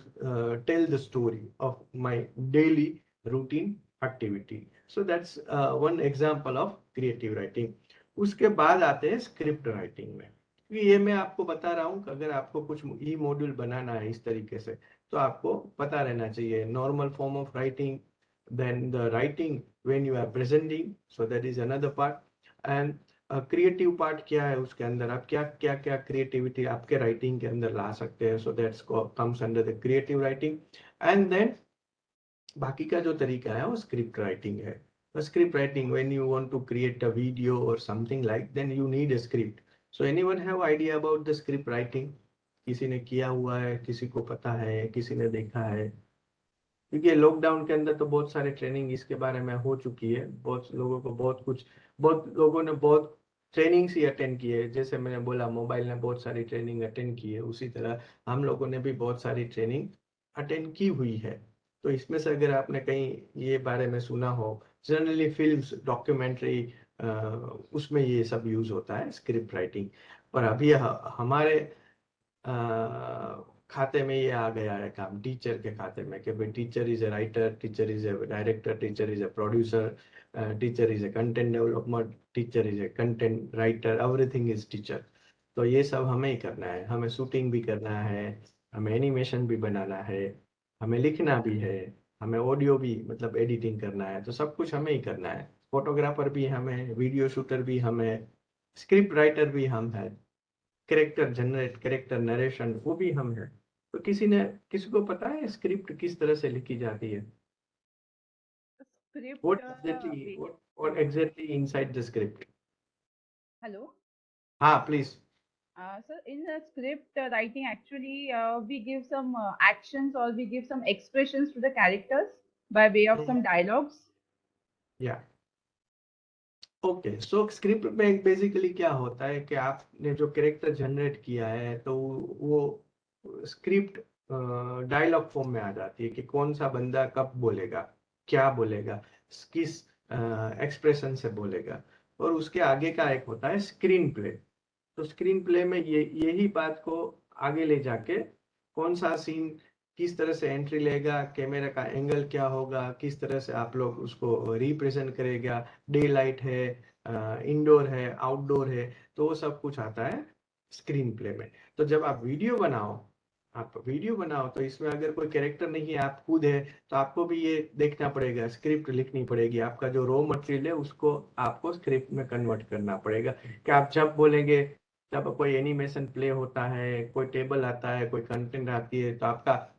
tell the story of my daily routine activity. So that's one example of creative writing. उसके बाद आते हैं स्क्रिप्ट राइटिंग में, क्योंकि ये मैं आपको बता रहा हूँ कि अगर आपको कुछ ई मॉड्यूल बनाना है इस तरीके से, तो आपको पता रहना चाहिए normal form of writing, then the writing when you are presenting, so that is another part, and creative part क्या है, उसके अंदर आप क्या क्या क्या क्रिएटिविटी आपके राइटिंग के अंदर ला सकते हैं, so that's comes under the creative writing. And then बाकी का जो तरीका है वो स्क्रिप्ट राइटिंग है. Script writing when you want to create a video और something like, then you need a script. So anyone have idea about the script writing? किसी ने किया हुआ है, किसी को पता है, किसी ने देखा है? क्योंकि लॉकडाउन के अंदर तो बहुत सारे ट्रेनिंग इसके बारे में हो चुकी है, बहुत लोगों को बहुत लोगों ने बहुत ट्रेनिंग्स ही अटेंड की है. जैसे मैंने बोला मोबाइल ने बहुत सारी ट्रेनिंग अटेंड की है, उसी तरह हम लोगों ने भी बहुत सारी ट्रेनिंग अटेंड की हुई है. तो इसमें से अगर आपने कहीं ये बारे में सुना हो, जनरली फिल्म्स, डॉक्यूमेंट्री, उसमें ये सब यूज होता है स्क्रिप्ट राइटिंग. पर अभी हमारे खाते में ये आ गया है काम, टीचर के खाते में, कि भाई teacher is a writer, teacher is a director, teacher is a producer, teacher is a content development, teacher is a content writer, everything is teacher. तो ये सब हमें ही करना है, हमें शूटिंग भी करना है, हमें एनिमेशन भी बनाना है, हमें लिखना भी है, हमें ऑडियो भी मतलब एडिटिंग करना है, तो सब कुछ हमें ही करना है. फोटोग्राफर भी हमें, वीडियो शूटर भी हमें, स्क्रिप्ट राइटर भी हम है, कैरेक्टर जनरेट, कैरेक्टर नरेशन वो भी हम है. तो किसी को पता है स्क्रिप्ट किस तरह से लिखी जाती है? Script. What exactly inside the script? Hello. हाँ, please. So in the script writing, actually, we give some actions or we give some expressions to the characters by way of some dialogues. Yeah. Okay, so script में basically क्या होता है कि आपने जो character generate किया है, तो वो स्क्रिप्ट डायलॉग फॉर्म में आ जाती है कि कौन सा बंदा कब बोलेगा, क्या बोलेगा, किस एक्सप्रेशन से बोलेगा. और उसके आगे का एक होता है स्क्रीन प्ले. तो स्क्रीन प्ले में यही बात को आगे ले जाके कौन सा सीन किस तरह से एंट्री लेगा, कैमरा का एंगल क्या होगा, किस तरह से आप लोग उसको रिप्रेजेंट करेगा, डे लाइट है, इंडोर है, आउटडोर है, तो वो सब कुछ आता है स्क्रीन प्ले में. तो जब आप वीडियो बनाओ तो इसमें अगर कोई कैरेक्टर नहीं है, आप खुद है, तो आपको भी ये देखना पड़ेगा, स्क्रिप्ट लिखनी पड़ेगी, आपका जो रॉ मटेरियल है उसको आपको स्क्रिप्ट में कन्वर्ट करना पड़ेगा. कि आप जब बोलेंगे, जब कोई एनिमेशन प्ले होता है, कोई टेबल आता है, कोई कंटेंट आती है, तो आपका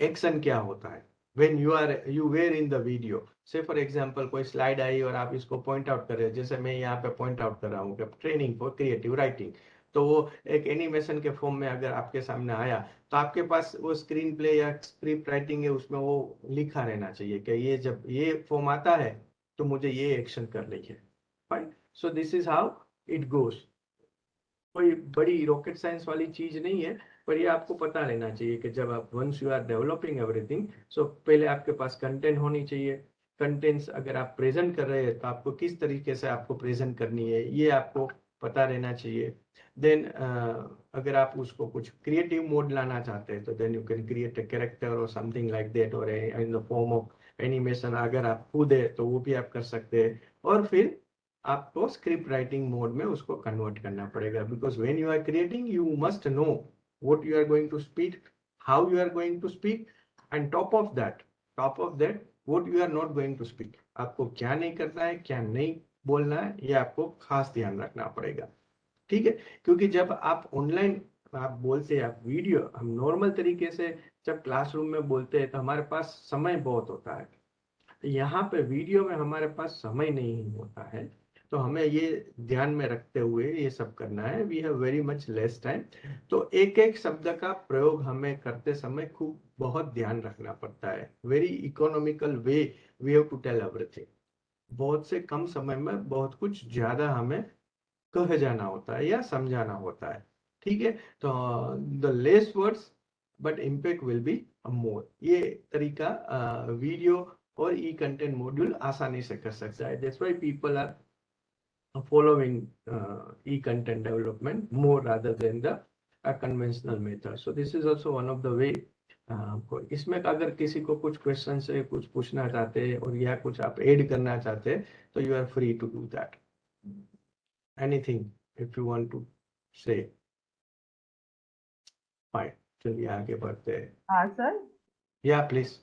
एक्शन क्या होता है when you were in the video. से फॉर एग्जाम्पल कोई स्लाइड आई और आप इसको पॉइंट आउट कर रहे हैं, जैसे मैं यहाँ पे पॉइंट आउट कर रहा हूँ कि ट्रेनिंग फॉर क्रिएटिव राइटिंग, तो वो एक एनिमेशन के फॉर्म में अगर आपके सामने आया, तो आपके पास वो स्क्रीन प्ले या स्क्रिप्ट राइटिंग है, उसमें वो लिखा रहना चाहिए कि ये जब ये फॉर्म आता है तो मुझे ये एक्शन करनी है. Fine. So this is how it goes. कोई बड़ी रॉकेट साइंस वाली चीज नहीं है, पर ये आपको पता रहना चाहिए कि जब आप once you are developing everything, so पहले आपके पास कंटेंट होनी चाहिए. कंटेंट्स अगर आप प्रेजेंट कर रहे हैं तो आपको किस तरीके से आपको प्रेजेंट करनी है, ये आपको पता रहना चाहिए. देन अगर आप उसको कुछ क्रिएटिव मोड लाना चाहते हैं, तो then you can create a character और समथिंग लाइक दैट, और in the form of animation. अगर आप खुद है तो वो भी आप कर सकते हैं. और फिर आपको स्क्रिप्ट राइटिंग मोड में उसको कन्वर्ट करना पड़ेगा, because when you are creating you must know what you are going to speak, how you are going to speak, and top of that what you are not going to speak. आपको क्या नहीं करना है, क्या नहीं बोलना है, ये आपको खास ध्यान रखना पड़ेगा. ठीक है, क्योंकि जब आप ऑनलाइन आप बोलते हैं, आप वीडियो, हम नॉर्मल तरीके से जब क्लासरूम में बोलते हैं तो हमारे पास समय बहुत होता है. यहाँ पे वीडियो में हमारे पास समय नहीं होता है, तो हमें ये ध्यान में रखते हुए ये सब करना है. We have very much less time. तो एक एक शब्द का प्रयोग हमें करते समय खूब बहुत ध्यान रखना पड़ता है. Very economical way we have to tell everything. बहुत से कम समय में बहुत कुछ ज्यादा हमें कह जाना होता है या समझाना होता है. ठीक है, तो the less voids but impact will be more. ये तरीका वीडियो और ई कंटेंट मॉड्यूल आसानी से कर सकता है. That's why people are following e-content development more rather than the conventional method. So this is also one of the way आपको इसमें अगर किसी को कुछ क्वेश्चन से कुछ पूछना चाहते हैं और या कुछ आप ऐड करना चाहते हैं तो you are free to do that, anything if you want to say. Fine, चलिए आगे बढ़ते हैं। Sir, या please.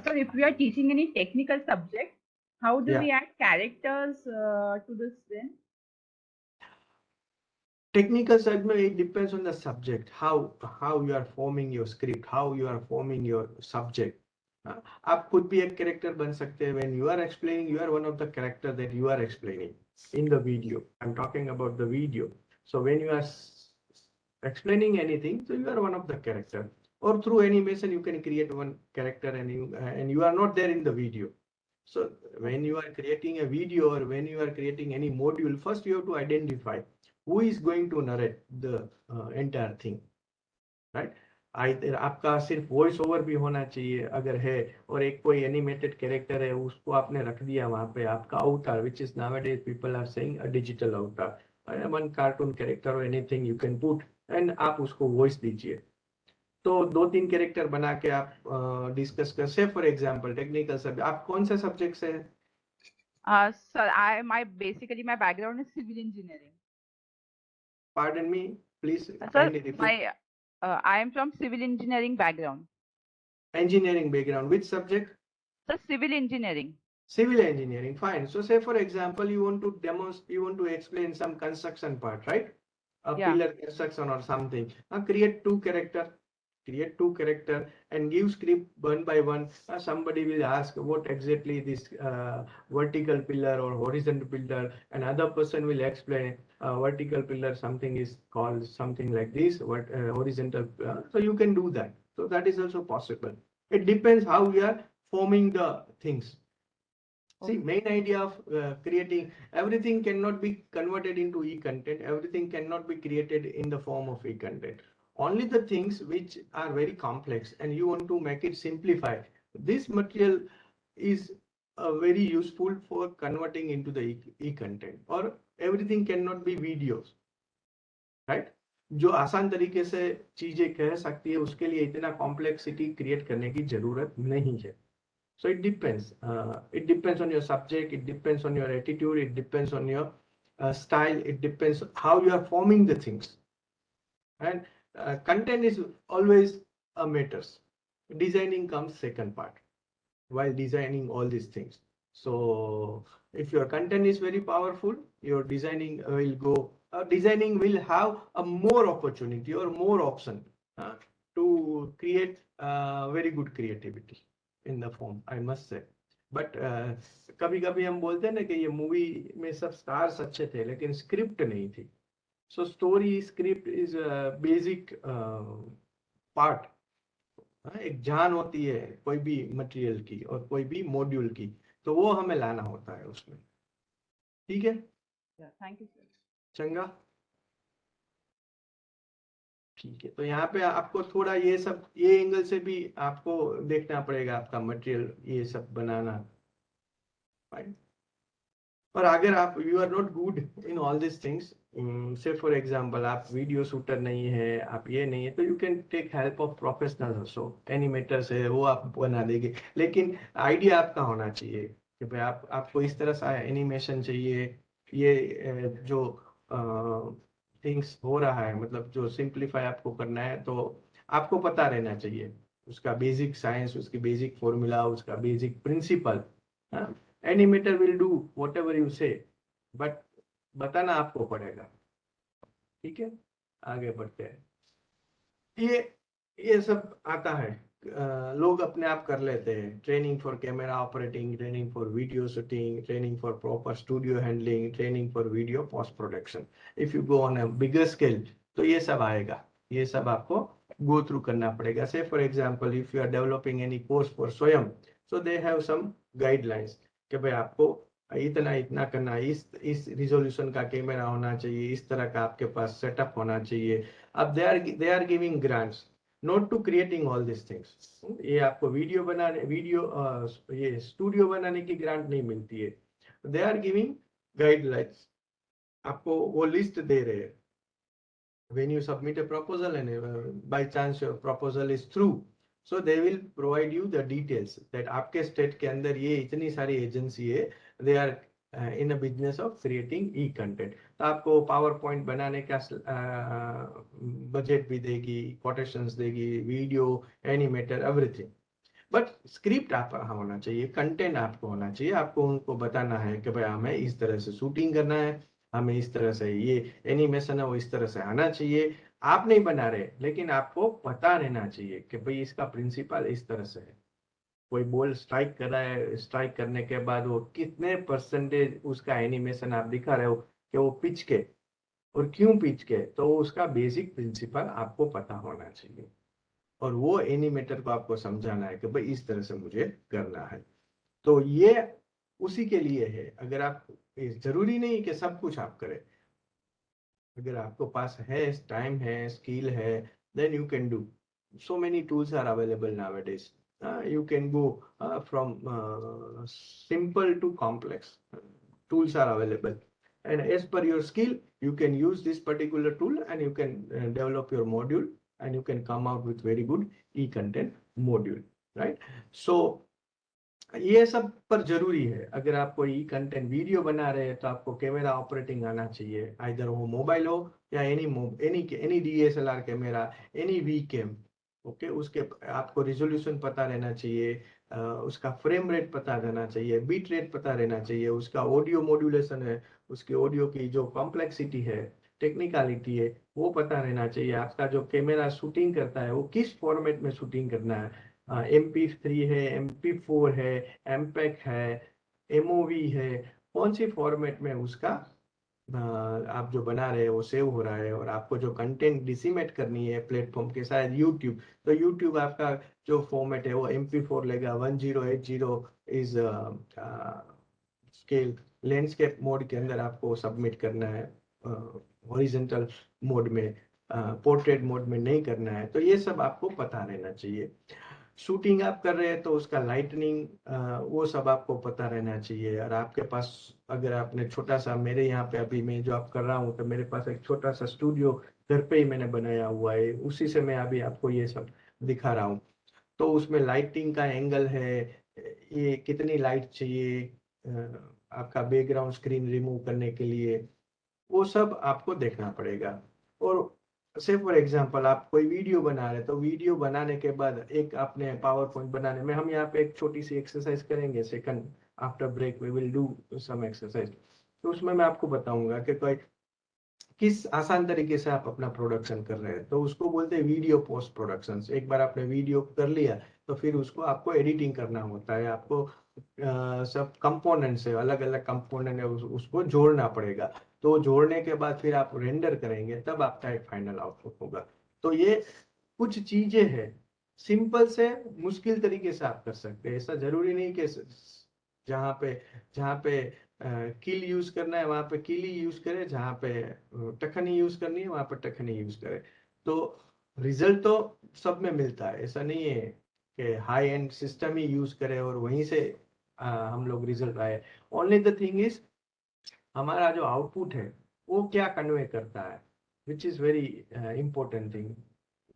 sir, if we are teaching any technical subject, how do Yeah. we add characters to this then? Technical side में it depends on the subject, how you are forming your script, how you are forming your subject. आप खुद भी एक character बन सकते हैं. When you are explaining, you are one of the character that you are explaining in the video. I'm talking about the video. So when you are explaining anything, so you are one of the character. Or through animation, you can create one character and you are not there in the video. So when you are creating a video or when you are creating any module, first you have to identify who is going to narrate the entire thing, right? Either आपका सिर्फ voice over भी होना चाहिए अगर है, और एक कोई एनिमेटेड कैरेक्टर है उसको आपने रख दिया वहां पे, आपका अवतार, which is nowadays people are saying a digital avatar, one cartoon character or anything you can put and आप उसको वॉइस दीजिए. तो 2-3 कैरेक्टर बना के आप डिस्कस कर से. फॉर एग्जांपल टेक्निकल सब्जेक्ट, आप कौन से सब्जेक्ट से हैं? Sir, basically my background is civil engineering. Pardon me, please Sir, kindly repeat. I am from civil engineering background. Engineering background, which subject? Sir, civil engineering. Civil engineering, fine. So say for example, you want to you want to explain some construction part, right? A Yeah. pillar construction or something. Create two character and give script one by one. Somebody will ask what exactly this vertical pillar or horizontal pillar. Another person will explain vertical pillar, something is called something like this, what horizontal. So you can do that. So that is also possible. It depends how we are forming the things. See, main idea of creating everything cannot be converted into e-content. Everything cannot be created in the form of e-content. Only the things which are very complex and you want to make it simplify. This material is very useful for converting into the e-content, or everything cannot be videos, right? जो आसान तरीके से चीजें कह सकती है उसके लिए इतना कॉम्प्लेक्सिटी क्रिएट करने की जरूरत नहीं है. So it depends. It depends on your subject. It depends on your attitude. It depends on your style. It depends how you are forming the things. And content is always a matters. Designing comes second part while designing all these things. So if your content is very powerful, your designing will go. Designing will have a more opportunity or more option to create very good creativity in the form, I must say. But कभी कभी हम बोलते हैं ना कि ये movie में सब स्टार्स अच्छे थे लेकिन स्क्रिप्ट नहीं थी. So story script is a basic part. एक जान होती है कोई भी मटेरियल की और कोई भी मॉड्यूल की, तो वो हमें लाना होता है उसमें. ठीक है, Thank you, sir. चंगा. ठीक है, तो यहाँ पे आपको थोड़ा ये सब ये एंगल से भी आपको देखना पड़ेगा आपका मटेरियल ये सब बनाना. फाइन. और अगर आप you are not good in all this things, say for example आप वीडियो शूटर नहीं है, आप ये नहीं है, तो you can take help of professional also. Animators है वो आप बना देंगे, लेकिन आइडिया आपका होना चाहिए कि भाई आपको इस तरह से एनिमेशन चाहिए. ये जो थिंग्स हो रहा है, मतलब जो सिंप्लीफाई आपको करना है, तो आपको पता रहना चाहिए उसका बेसिक साइंस, उसकी बेसिक फॉर्मूला, उसका basic principle. Animator will do what ever you से, बट बताना आपको पड़ेगा. ठीक है, आगे बढ़ते हैं. ये सब आता है, लोग अपने आप कर लेते हैं. Training for camera operating, training for video shooting, training for proper studio handling, training for video post production. If you go on a bigger scale तो ये सब आएगा, ये सब आपको गो थ्रू करना पड़ेगा. Say for example if you are developing any course for Swayam, so they have some guidelines कि भाई आपको इतना करना, इस रिजोल्यूशन का कैमरा होना चाहिए, इस तरह का आपके पास सेटअप होना चाहिए. अब they are giving grants not to creating all this things. ये आपको ये स्टूडियो बनाने की ग्रांट नहीं मिलती है. दे आर गिविंग गाइडलाइंस, आपको वो लिस्ट दे रहे हैं. When you submit a proposal and by chance your proposal is through, So they will provide you the details that आपके स्टेट के अंदर ये इतनी सारी एजेंसी है, they are in a business of creating e-content. तो आपको पावर पॉइंट बनाने का बजट भी देगी, कोटेशंस देगी, video, animator, everything. But script आप होना चाहिए, कंटेंट आपको होना चाहिए. आपको उनको बताना है कि भाई हमें इस तरह से शूटिंग करना है, हमें इस तरह से ये एनिमेशन है वो इस तरह से आना चाहिए. आप नहीं बना रहे, लेकिन आपको पता रहना चाहिए कि भाई इसका प्रिंसिपल इस तरह से है. कोई बॉल स्ट्राइक कर रहा है, स्ट्राइक करने के बाद वो कितने परसेंटेज उसका एनिमेशन आप दिखा रहे हो कि वो पिच के और क्यों पिच के, तो उसका बेसिक प्रिंसिपल आपको पता होना चाहिए. और वो एनिमेटर को आपको समझाना है कि भाई इस तरह से मुझे करना है. तो ये उसी के लिए है. अगर आप, जरूरी नहीं कि सब कुछ आप करें. अगर आपको पास है टाइम है, स्किल है, then you can do. So many tools are available nowadays. You can go from simple to complex. Tools are available, and as per your skill, you can use this particular tool, and you can develop your module, and you can come out with very good e-content module, right? So ये सब पर जरूरी है. अगर आप कोई content video बना रहे हैं तो आपको कैमरा ऑपरेटिंग आना चाहिए, आइदर वो मोबाइल हो या any DSLR camera, any webcam. Okay, उसके आपको रिजोल्यूशन पता रहना चाहिए, उसका फ्रेम रेट पता रहना चाहिए, बीट रेट पता रहना चाहिए, उसका ऑडियो मॉड्यूलेशन है, उसकी ऑडियो की जो कॉम्प्लेक्सिटी है, टेक्निकलिटी है, वो पता रहना चाहिए. आपका जो कैमरा शूटिंग करता है वो किस फॉर्मेट में शूटिंग करना है, MP3 है, MP4 है, MPEG है, MOV है, कौन सी फॉर्मेट में उसका आप जो बना रहे हैं वो सेव हो रहा है. और आपको जो कंटेंट डिसिमेट करनी है प्लेटफॉर्म के साथ, यूट्यूब, तो यूट्यूब आपका जो फॉर्मेट है वो MP4 लेगा. 1080 इज स्केल. लैंडस्केप मोड के अंदर आपको सबमिट करना है, हॉरिजॉन्टल मोड में, पोर्ट्रेट मोड में नहीं करना है. तो ये सब आपको पता रहना चाहिए. शूटिंग आप कर रहे हैं तो उसका लाइटनिंग, वो सब आपको पता रहना चाहिए. और आपके पास, अगर आपने छोटा सा, मेरे यहाँ पे अभी मैं जो आप कर रहा हूँ, तो मेरे पास एक छोटा सा स्टूडियो घर पे ही मैंने बनाया हुआ है, उसी से मैं अभी आपको ये सब दिखा रहा हूँ. तो उसमें लाइटिंग का एंगल है, ये कितनी लाइट चाहिए, आपका बैकग्राउंड स्क्रीन रिमूव करने के लिए, वो सब आपको देखना पड़ेगा. और से फॉर एग्जांपल आप कोई वीडियो बना रहे, तो वीडियो बनाने के बाद एक आपने पावर पॉइंट बनाने में, हम यहाँ पे एक छोटी सी एक्सरसाइज करेंगे. Second after break we will do some exercise. तो उसमें मैं आपको बताऊंगा कि कोई किस आसान तरीके से आप अपना प्रोडक्शन कर रहे हैं. तो उसको बोलते हैं वीडियो पोस्ट प्रोडक्शन. एक बार आपने वीडियो कर लिया तो फिर उसको आपको एडिटिंग करना होता है. आपको सब कंपोनेंट से, अलग अलग कंपोनेंट है, उसको जोड़ना पड़ेगा. तो जोड़ने के बाद फिर आप रेंडर करेंगे, तब आपका एक फाइनल आउटपुट होगा. तो ये कुछ चीजें हैं, सिंपल से मुश्किल तरीके से आप कर सकते हैं. ऐसा जरूरी नहीं कि जहाँ पे किल यूज करना है वहां पे किल ही यूज करे, जहाँ पे टखनी यूज करनी है वहां पर टखनी यूज करे. तो रिजल्ट तो सब में मिलता है. ऐसा नहीं है कि high and system he use करे और वहीं से हम लोग रिजल्ट आए. ओनली द थिंग इज हमारा जो आउटपुट है वो क्या कन्वे करता है, which is very important thing.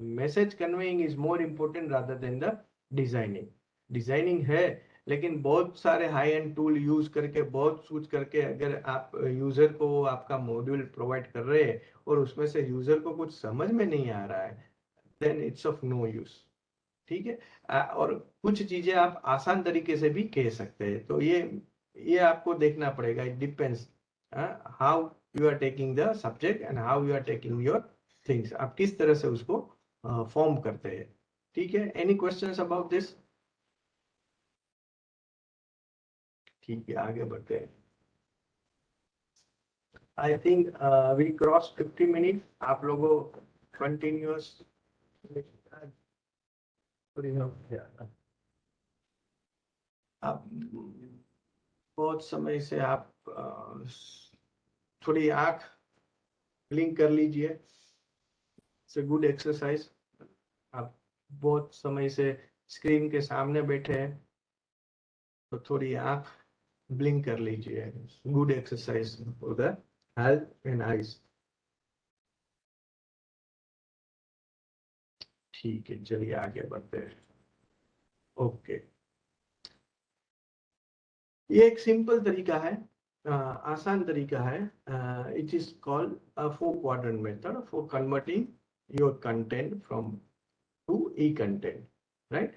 Message conveying is more important rather than the designing. Designing है, लेकिन बहुत सारे हाई एंड टूल यूज करके, बहुत कुछ करके, अगर आप यूजर को आपका मॉड्यूल प्रोवाइड कर रहे हैं और उसमें से यूजर को कुछ समझ में नहीं आ रहा है, then it's of no use. ठीक है. और कुछ चीजें आप आसान तरीके से भी कह सकते हैं. तो ये आपको देखना पड़ेगा. It depends how you are taking the subject and how you are taking your things. आप किस तरह से उसको फॉर्म करते हैं. ठीक है. Any questions about this? ठीक है, आगे बढ़ते हैं. I think we cross 50 minute. आप लोगों कंटिन्यूअस आप बहुत समय से आप थोड़ी आंख ब्लिंक कर लीजिए. It's a good exercise. आप बहुत समय से स्क्रीन के सामने बैठे हैं, तो थोड़ी आंख ब्लिंक कर लीजिए. Good exercise for the health and eyes. ठीक है, चलिए आगे बढ़ते हैं. ओके, ये एक सिंपल तरीका है, आसान तरीका है. It is called a 4-quadrant method for converting your content from to e content, right.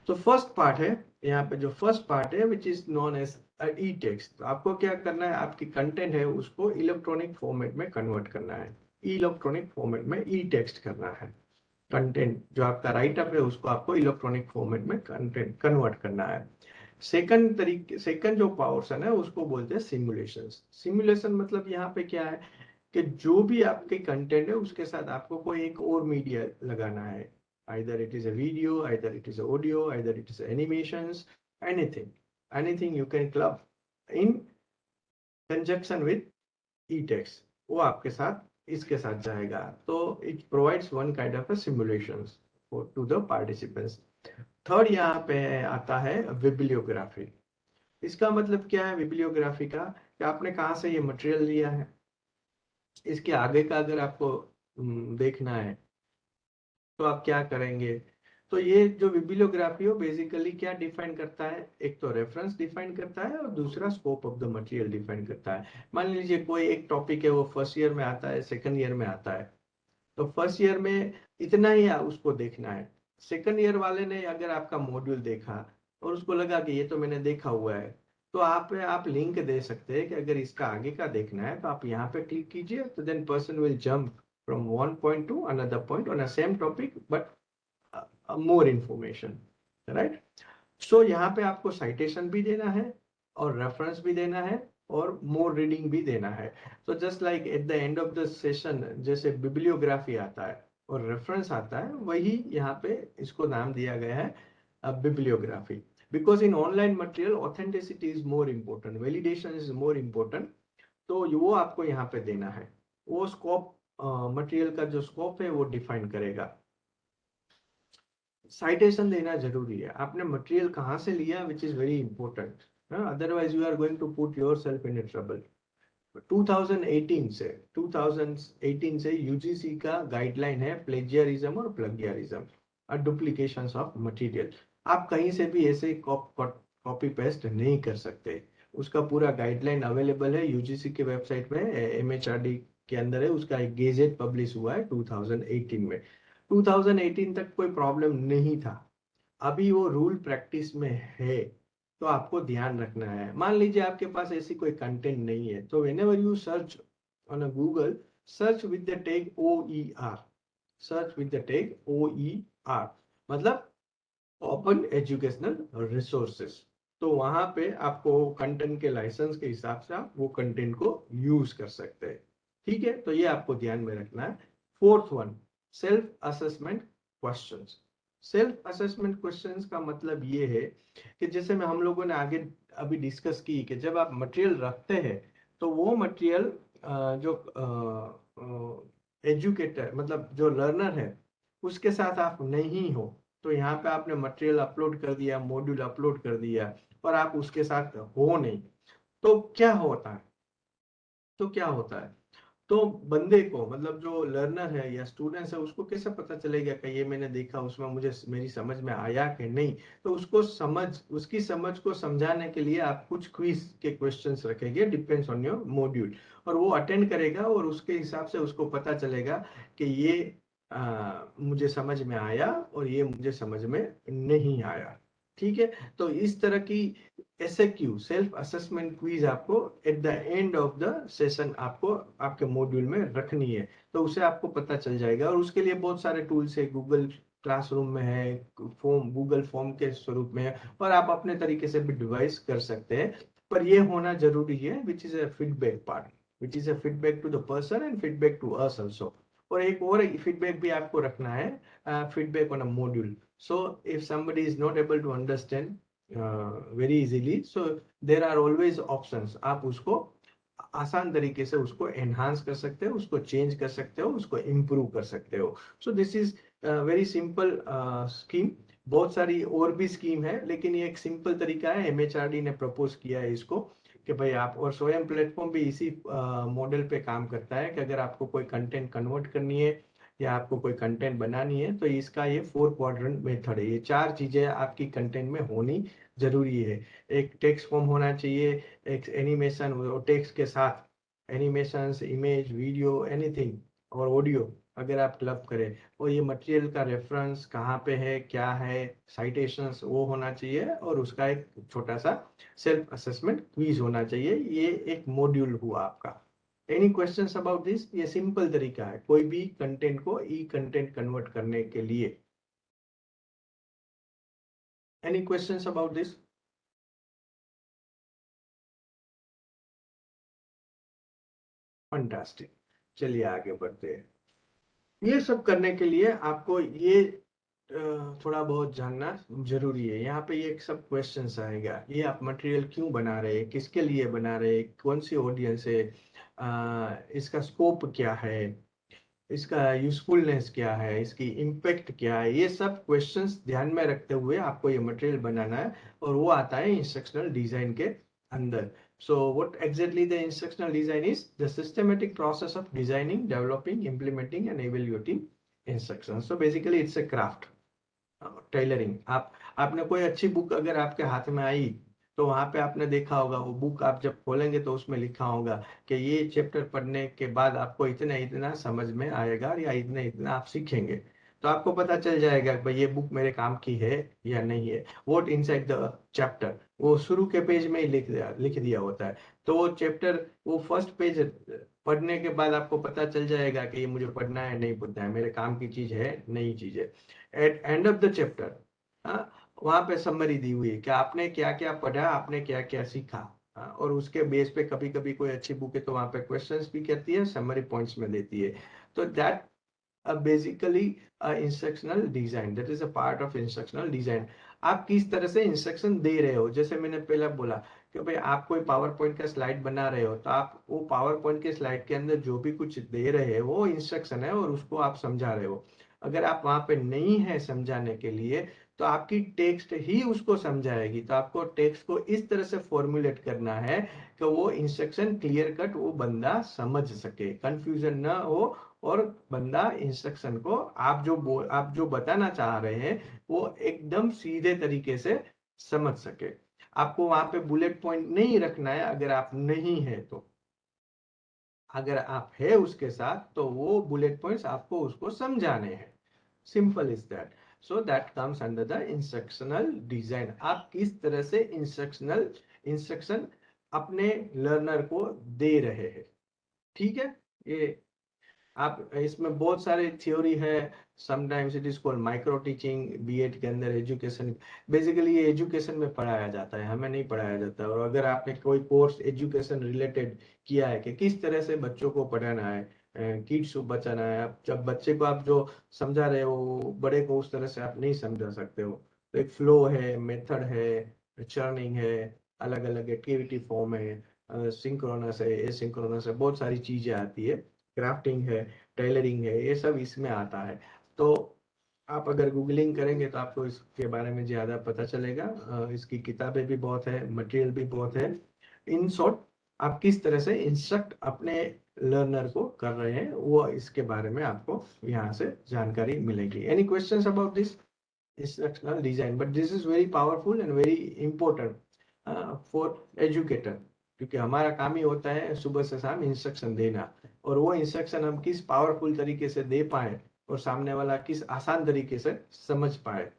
तो फर्स्ट पार्ट है, यहाँ पे जो फर्स्ट पार्ट है which is known as e text. तो आपको क्या करना है, आपकी कंटेंट है उसको इलेक्ट्रॉनिक फॉर्मेट में कन्वर्ट करना है, इलेक्ट्रॉनिक फॉर्मेट में ई टेक्स्ट करना है. कंटेंट जो आपका राइटअप है उसको आपको इलेक्ट्रॉनिक फॉर्मेट में कंटेंट कन्वर्ट करना है. सेकंड जो पोर्शन है उसको बोलते हैं सिमुलेशन. सिमुलेशन मतलब यहाँ पे क्या है कि जो भी आपके कंटेंट है उसके साथ आपको कोई एक और मीडिया लगाना है. either it is a video, either it is audio, either it is animations, anything you can club in conjunction with e-text, वो आपके साथ इसके साथ जाएगा. तो it provides one kind of a simulations to the participants. Third यहाँ पे आता है बिब्लियोग्राफी. इसका मतलब क्या है बिब्लियोग्राफी का, कि आपने कहाँ से ये मटेरियल लिया है, इसके आगे का अगर आपको देखना है तो आप क्या करेंगे. तो ये जो बिब्लियोग्राफी हो बेसिकली क्या डिफाइन करता है, एक तो रेफरेंस डिफाइन करता है और दूसरा scope of the material define करता है. मान लीजिए कोई एक टॉपिक है वो फर्स्ट ईयर में आता है, सेकंड ईयर में आता है, तो फर्स्ट ईयर में इतना ही उसको देखना है. सेकंड ईयर वाले ने अगर आपका मॉड्यूल देखा और उसको लगा कि ये तो मैंने देखा हुआ है, तो आप लिंक दे सकते हैं कि अगर इसका आगे का देखना है तो आप यहाँ पे क्लिक कीजिए, तो then person will jump from one point to another point on a same topic but more information, right. So यहाँ पे आपको citation भी देना है और reference भी देना है और more reading भी देना है. So just like at the end of the session जैसे bibliography आता है और reference आता है, वही यहाँ पे इसको नाम दिया गया है bibliography. Because in online material authenticity is more important, validation is more important. तो वो आपको यहाँ पे देना है. वो स्कोप मटेरियल का जो स्कोप है वो डिफाइन करेगा. साइटेशन देना जरूरी है. आपने मटेरियल कहाँ से लिया which is very important, otherwise you are going to put yourself in a trouble. 2018 से यूजीसी का गाइडलाइन है प्लेजियरिज्म और प्लगियरिज्म और डुप्लीकेशंस ऑफ मटेरियल. आप कहीं से भी ऐसे कॉपी पेस्ट नहीं कर सकते. उसका पूरा गाइडलाइन अवेलेबल है यूजीसी के वेबसाइट में, एमएचआरडी के अंदर है. उसका एक गेजेट पब्लिश हुआ है 2018 में. 2018 तक कोई प्रॉब्लम नहीं था, अभी वो रूल प्रैक्टिस में है, तो आपको ध्यान रखना है. मान लीजिए आपके पास ऐसी कोई कंटेंट नहीं है, तो whenever you search on a Google, search with the tag OER, search with the tag OER, मतलब ओपन एजुकेशनल रिसोर्सेस. तो वहां पे आपको कंटेंट के लाइसेंस के हिसाब से आप वो कंटेंट को यूज कर सकते हैं. ठीक है, तो ये आपको ध्यान में रखना है. Fourth one, self assessment questions. Self assessment questions का मतलब ये है कि जैसे में हम लोगों ने आगे अभी डिस्कस की कि जब आप मटेरियल रखते हैं तो वो मटेरियल जो एजुकेटर मतलब जो लर्नर है उसके साथ आप नहीं हो, तो यहाँ पे आपने मटेरियल अपलोड कर दिया, मॉड्यूल अपलोड कर दिया और आप उसके साथ हो नहीं, तो क्या होता है, तो बंदे को मतलब जो लर्नर है या स्टूडेंट्स है उसको कैसे पता चलेगा कि ये मैंने देखा उसमें मुझे मेरी समझ में आया कि नहीं. तो उसकी समझ को समझाने के लिए आप कुछ क्विज के क्वेश्चंस रखेंगे, डिपेंड्स ऑन योर मॉड्यूल, और वो अटेंड करेगा और उसके हिसाब से उसको पता चलेगा कि ये मुझे समझ में आया और ये मुझे समझ में नहीं आया. ठीक है, तो इस तरह की SAQ सेल्फ असेसमेंट क्विज आपको at the end of the session आपको आपके मॉड्यूल में रखनी है, तो उसे आपको पता चल जाएगा. और उसके लिए बहुत सारे टूल्स है, गूगल क्लासरूम में है, गूगल फॉर्म के स्वरूप में है, और आप अपने तरीके से भी डिवाइस कर सकते हैं. पर ये होना जरूरी है which is a feedback part, which is a feedback to the person and feedback to us also. और एक और फीडबैक भी आपको रखना है, feedback on a module. So if somebody is not able to understand very easily, so there are always options. आप उसको आसान तरीके से उसको enhance कर सकते हो, उसको change कर सकते हो, उसको improve कर सकते हो. So this is very simple scheme. बहुत सारी और भी स्कीम है, लेकिन ये एक सिंपल तरीका है, MHRD ने प्रपोज किया है इसको कि भाई आप, और स्वयं प्लेटफॉर्म भी इसी मॉडल पे काम करता है कि अगर आपको कोई कंटेंट कन्वर्ट करनी है या आपको कोई कंटेंट बनानी है, तो इसका ये 4 क्वाड्रेंट मेथड है। ये 4 चीजें आपकी कंटेंट में होनी जरूरी है। एक टेक्स्ट फॉर्म होना चाहिए, एक एनिमेशन और टेक्स्ट के साथ एनिमेशंस, इमेज, वीडियो, एनीथिंग, और ऑडियो अगर आप क्लब करें, और ये मटेरियल का रेफरेंस कहाँ पे है, क्या है, साइटेशंस वो होना चाहिए, और उसका एक छोटा सा सेल्फ असेसमेंट क्विज होना चाहिए। ये एक मॉड्यूल हुआ आपका। Any questions about this? ये सिंपल तरीका है कोई भी कंटेंट को ई कंटेंट कन्वर्ट करने के लिए। Any questions about this? Fantastic, चलिए आगे बढ़ते हैं। ये सब करने के लिए आपको ये थोड़ा बहुत जानना जरूरी है। यहाँ पे ये सब क्वेश्चंस आएगा, ये आप मटेरियल क्यों बना रहे हैं, किसके लिए बना रहे हैं, कौन सी ऑडियंस है, इसका स्कोप क्या है, इसका यूजफुलनेस क्या है, इसकी इम्पेक्ट क्या है, ये सब क्वेश्चंस ध्यान में रखते हुए आपको ये मटेरियल बनाना है। और वो आता है इंस्ट्रक्शनल डिजाइन के अंदर। So what exactly the instructional design is? The systematic process of designing, developing, implementing and evaluating instructions. So basically it's a craft. Tailoring. आपने कोई अच्छी बुक अगर आपके हाथ में आई, तो वहां पे आपने देखा होगा, वो बुक आप जब खोलेंगे तो उसमें लिखा होगा कि ये चैप्टर पढ़ने के बाद आपको इतना इतना समझ में आएगा या इतना इतना आप सीखेंगे। तो आपको पता चल जाएगा कि भाई ये बुक मेरे काम की है या नहीं है। व्हाट इनसाइड द चैप्टर, वो शुरू के पेज में ही लिख दिया होता है। तो वो चैप्टर, वो फर्स्ट पेज पढ़ने के बाद आपको पता चल जाएगा कि ये मुझे पढ़ना है नहीं पढ़ना है, मेरे काम की चीज है नहीं चीज है। At end of the chapter वहां पे समरी दी हुई है कि आपने क्या क्या पढ़ा, आपने क्या क्या सीखा। और उसके बेस पे कभी कभी कोई अच्छी बुक है तो वहां पे क्वेश्चंस भी करती है, समरी पॉइंट्स में देती है। तो that basically instructional design, that is a part of instructional design. आप किस तरह से इंस्ट्रक्शन दे रहे हो, जैसे मैंने पहले बोला कि भाई आप कोई पावर पॉइंट का स्लाइड बना रहे हो, तो आप वो पावर पॉइंट के स्लाइड के अंदर जो भी कुछ दे रहे हैं वो इंस्ट्रक्शन है और उसको आप समझा रहे हो। अगर आप वहां पे नहीं है समझाने के लिए, तो आपकी टेक्स्ट ही उसको समझाएगी। तो आपको टेक्स्ट को इस तरह से फॉर्मुलेट करना है कि वो इंस्ट्रक्शन क्लियर कट वो बंदा समझ सके, कंफ्यूजन ना हो, और बंदा इंस्ट्रक्शन को आप जो बताना चाह रहे हैं वो एकदम सीधे तरीके से समझ सके। आपको वहां पे बुलेट पॉइंट नहीं रखना है अगर आप नहीं है तो। अगर आप है उसके साथ तो वो बुलेट पॉइंट्स आपको उसको समझाने हैं। Simple is that. So that comes under the instructional design. आप किस तरह से इंस्ट्रक्शन अपने लर्नर को दे रहे हैं, ठीक है। ये आप इसमें बहुत सारे थ्योरी है। Sometimes it is called micro teaching, BEd के अंदर एजुकेशन। बेसिकली ये एजुकेशन में पढ़ाया जाता है, हमें नहीं पढ़ाया जाता। और अगर आपने कोई कोर्स एजुकेशन रिलेटेड किया है कि किस तरह से बच्चों को पढ़ाना है, किड्स को बचाना है, आप जब बच्चे को आप जो समझा रहे हो बड़े को उस तरह से आप नहीं समझा सकते हो। तो एक फ्लो है, मेथड है, चर्निंग है, अलग अलग एक्टिविटी फॉर्म है, सिंक्रोनस है, एसिंक्रोनस है, बहुत सारी चीजें आती है, क्राफ्टिंग है, टेलरिंग है, ये सब इसमें आता है। तो आप अगर गूगलिंग करेंगे तो आपको इसके बारे में ज्यादा पता चलेगा। इसकी किताबें भी बहुत है, मटेरियल भी बहुत है। इन शॉर्ट, आप किस तरह से इंस्ट्रक्ट अपने लर्नर को कर रहे हैं वो इसके बारे में आपको यहाँ से जानकारी मिलेगी। Any questions about this instructional design? But this is very powerful and very important for educator, क्योंकि हमारा काम ही होता है सुबह से शाम इंस्ट्रक्शन देना। और वो इंस्ट्रक्शन हम किस पावरफुल तरीके से दे पाए और सामने वाला किस आसान तरीके से समझ पाए,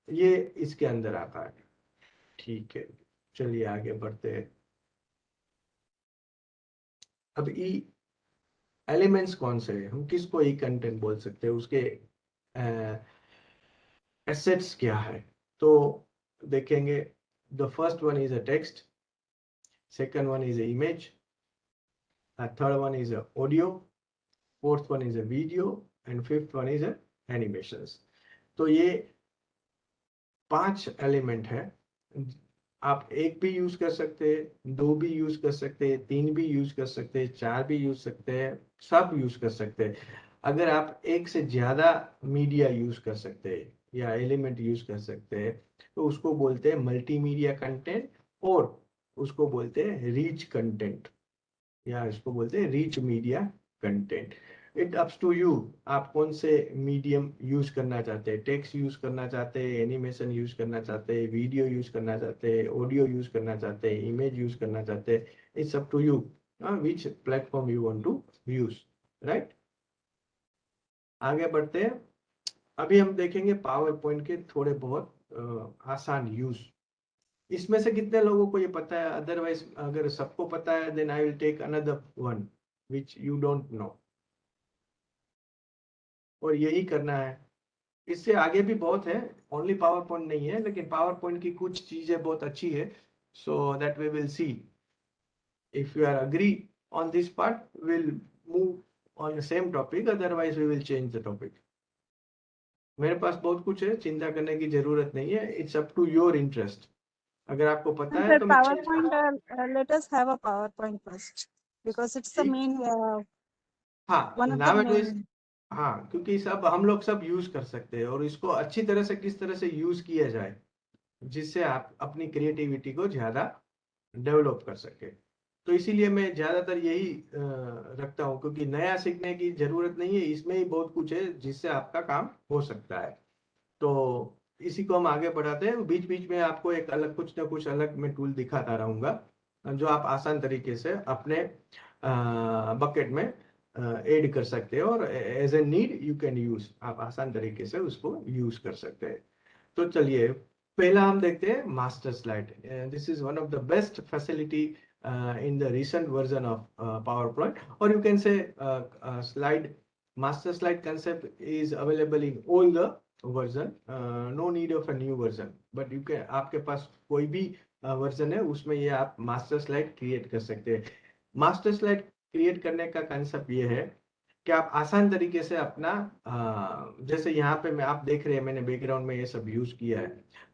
ये इसके अंदर आता है। ठीक है, चलिए आगे बढ़ते हैं। अब ई एलिमेंट्स कौन से हैं, हम किसको ई कंटेंट बोल सकते हैं, उसके एसेट्स क्या है। तो देखेंगे, the first one is a text, second one is an image, third one is a audio, fourth one is a video and fifth one is a animations। तो ये 5 एलिमेंट है। आप एक भी यूज कर सकते हैं, 2 भी यूज कर सकते हैं, 3 भी यूज कर सकते हैं, 4 भी यूज सकते हैं, सब यूज कर सकते हैं। अगर आप एक से ज्यादा मीडिया यूज कर सकते हैं या एलिमेंट यूज कर सकते हैं तो उसको बोलते हैं मल्टीमीडिया कंटेंट, और उसको बोलते हैं रिच कंटेंट, या इसको बोलते हैं rich media content. It ups to you, आप कौन से मीडियम यूज करना चाहते हैं, टेक्स्ट यूज करना चाहते हैं, एनिमेशन यूज करना चाहते हैं, वीडियो यूज करना चाहते हैं, ऑडियो यूज करना चाहते हैं, इमेज यूज करना चाहते हैं, it's up to you which platform you want to use, right. आगे बढ़ते हैं। अभी हम देखेंगे पावर पॉइंट के थोड़े बहुत आसान यूज। इसमें से कितने लोगों को ये पता है? अदरवाइज अगर सबको पता है then I will take another one which you don't know, और यही करना है। इससे आगे भी बहुत है, ओनली पावर पॉइंट नहीं है, लेकिन पावर पॉइंट की कुछ चीजें बहुत अच्छी है, so that we will see. If you are agree on this part will move on the same topic, otherwise we will change the topic. मेरे पास बहुत कुछ है, चिंता करने की जरूरत नहीं है, it's up to your interest. अगर आपको पता है तो मैं change कर- PowerPoint, let us have a PowerPoint first because it's the ठीक। main हाँ, one of the nowadays main. हाँ, क्योंकि सब हम लोग सब यूज कर सकते हैं, और इसको अच्छी तरह से किस तरह से यूज किया जाए जिससे आप अपनी क्रिएटिविटी को ज्यादा डेवलप कर सके। तो इसीलिए मैं ज्यादातर यही रखता हूँ, क्योंकि नया सीखने की जरूरत नहीं है, इसमें ही बहुत कुछ है जिससे आपका काम हो सकता है। तो इसी को हम आगे बढ़ाते हैं। बीच बीच में आपको एक अलग कुछ ना कुछ अलग मैं टूल दिखाता रहूंगा जो आप आसान तरीके से अपने बकेट में ऐड कर सकते हैं, और as a need you can use, आप आसान तरीके से उसको यूज कर सकते हैं। तो चलिए पहला हम देखते हैं master slide. This is one of the best facility in the recent version of PowerPoint, or you can say slide master slide concept is available in all the version, no need of a new version, but you can, आपके पास कोई भी version है उसमें ये आप master slide create कर सकते हैं। मास्टर स्लाइड क्रिएट करने का कंसेप्ट ये है कि आप आसान तरीके से अपना जैसे यहाँ पे मैं आप देख रहे हैं मैंने बैकग्राउंड में ये सब यूज किया है,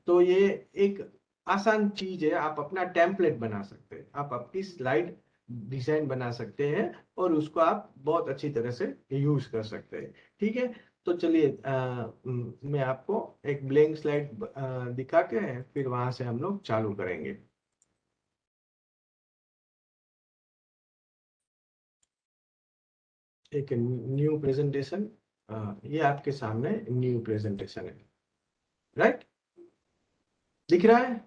तो ये एक आसान चीज है। आप अपना टेम्पलेट बना सकते हैं, आप आपकी स्लाइड डिजाइन बना सकते हैं, और उसको आप बहुत अच्छी तरह से यूज कर सकते हैं। ठीक है, तो चलिए मैं आपको एक ब्लैंक स्लाइड दिखा के फिर वहां से हम लोग चालू करेंगे। एक न्यू प्रेजेंटेशन, ये आपके सामने न्यू प्रेजेंटेशन है, राइट? दिख रहा है?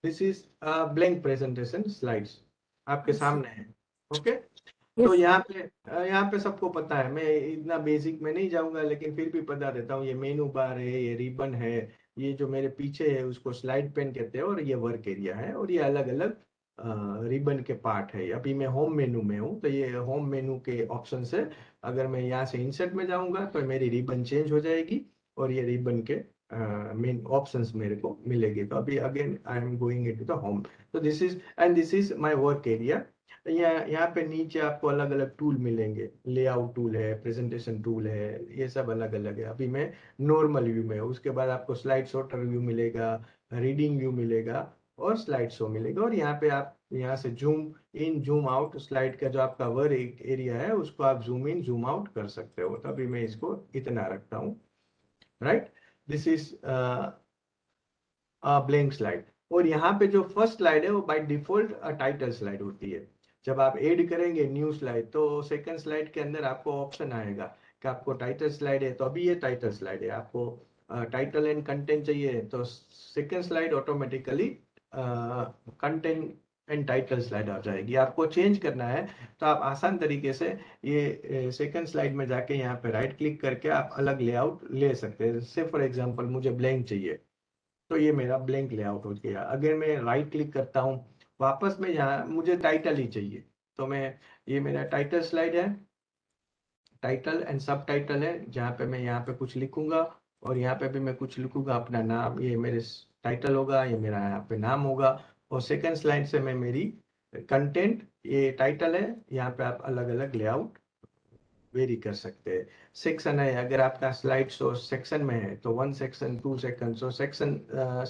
This is blank presentation slides आपके सामने है। ओके, तो यहाँ पे सबको पता है, मैं इतना बेसिक में नहीं जाऊंगा, लेकिन फिर भी बता देता हूँ। ये मेनू बार है, ये रिबन है, ये जो मेरे पीछे है उसको स्लाइड पेन कहते हैं, और ये वर्क एरिया है, और ये अलग अलग रिबन के पार्ट है। अभी मैं होम मेनू में हूँ, तो ये होम मेनू के ऑप्शन से अगर मैं यहाँ से इंसर्ट में जाऊंगा तो मेरी रिबन चेंज हो जाएगी, और ये रिबन के मेन ऑप्शंस मेरे को मिलेगी। तो अभी again I am going into the home, तो this is my work area. यहाँ पे नीचे आपको अलग अलग टूल मिलेंगे, लेआउट टूल है, प्रेजेंटेशन टूल है, ये सब अलग अलग है। अभी मैं नॉर्मल व्यू में हूँ, उसके बाद आपको स्लाइड शॉर्टर व्यू मिलेगा, रीडिंग व्यू मिलेगा, और स्लाइड शो मिलेगा। और यहाँ पे आप यहाँ से zoom in zoom out, slide का जो आपका वर्क एरिया है उसको आप जूम इन जूम आउट कर सकते हो। तो अभी मैं इसको इतना रखता हूँ, right? This is blank slide. और यहाँ पे जो फर्स्ट स्लाइड है वो बाय डिफॉल्ट टाइटल स्लाइड होती है। जब आप ऐड करेंगे न्यू स्लाइड तो सेकंड स्लाइड के अंदर आपको ऑप्शन आएगा कि आपको टाइटल स्लाइड है, तो अभी ये टाइटल स्लाइड है। आपको टाइटल एंड कंटेंट चाहिए तो second slide automatically content and title slide आ जाएगी। आपको चेंज करना है तो आप आसान तरीके से ये सेकंड स्लाइड में जाके यहाँ पे राइट क्लिक करके आप अलग लेआउट ले सकते हैं। जैसे फॉर एग्जांपल मुझे ब्लैंक चाहिए, तो ये मेरा ब्लैंक लेआउट हो गया। अगर मैं राइट क्लिक करता हूँ वापस में, यहाँ मुझे टाइटल ही चाहिए, तो मैं ये मेरा टाइटल स्लाइड है, टाइटल एंड सब टाइटल है, जहाँ पे मैं यहाँ पे कुछ लिखूंगा, और यहाँ पे भी मैं कुछ लिखूंगा अपना नाम। ये मेरे टाइटल होगा, ये मेरा यहाँ पे नाम होगा। और सेकंड स्लाइड से मैं मेरी कंटेंट, ये टाइटल है, यहाँ पे आप अलग अलग लेआउट वेरी कर सकते हैं। सेक्शन है, अगर आपका स्लाइड शो सेक्शन में है तो 1 section 2 section, so section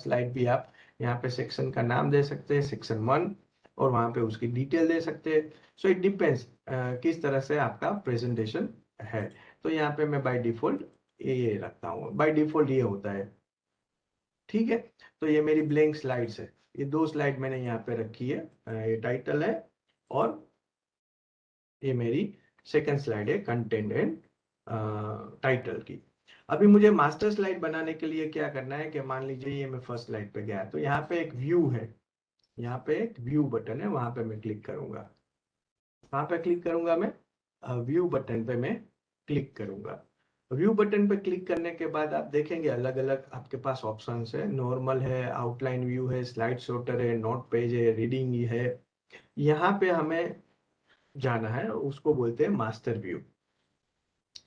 slide भी आप यहाँ पे सेक्शन का नाम दे सकते हैं, सेक्शन 1, और वहाँ पे उसकी डिटेल दे सकते हैं। सो इट डिपेंड्स किस तरह से आपका प्रेजेंटेशन है। तो यहाँ पे मैं बाय डिफॉल्ट ये रखता हूँ, बाय डिफॉल्ट ये होता है। ठीक है, तो ये मेरी ब्लैंक स्लाइड्स है, ये 2 स्लाइड मैंने यहाँ पे रखी है, ये टाइटल है और ये मेरी सेकंड स्लाइड है कंटेंट एंड टाइटल की। अभी मुझे मास्टर स्लाइड बनाने के लिए क्या करना है कि मान लीजिए ये मैं फर्स्ट स्लाइड पे गया, तो यहाँ पे एक व्यू है, यहाँ पे एक व्यू बटन है, वहां पे मैं क्लिक करूंगा। वहां पे क्लिक करूंगा मैं, व्यू बटन पे मैं क्लिक करूंगा। व्यू बटन पे क्लिक करने के बाद आप देखेंगे अलग अलग आपके पास ऑप्शंस है। नॉर्मल है, आउटलाइन व्यू है, स्लाइड शॉर्टर है, नोट पेज है, रीडिंग है। यहाँ पे हमें जाना है, उसको बोलते हैं मास्टर व्यू।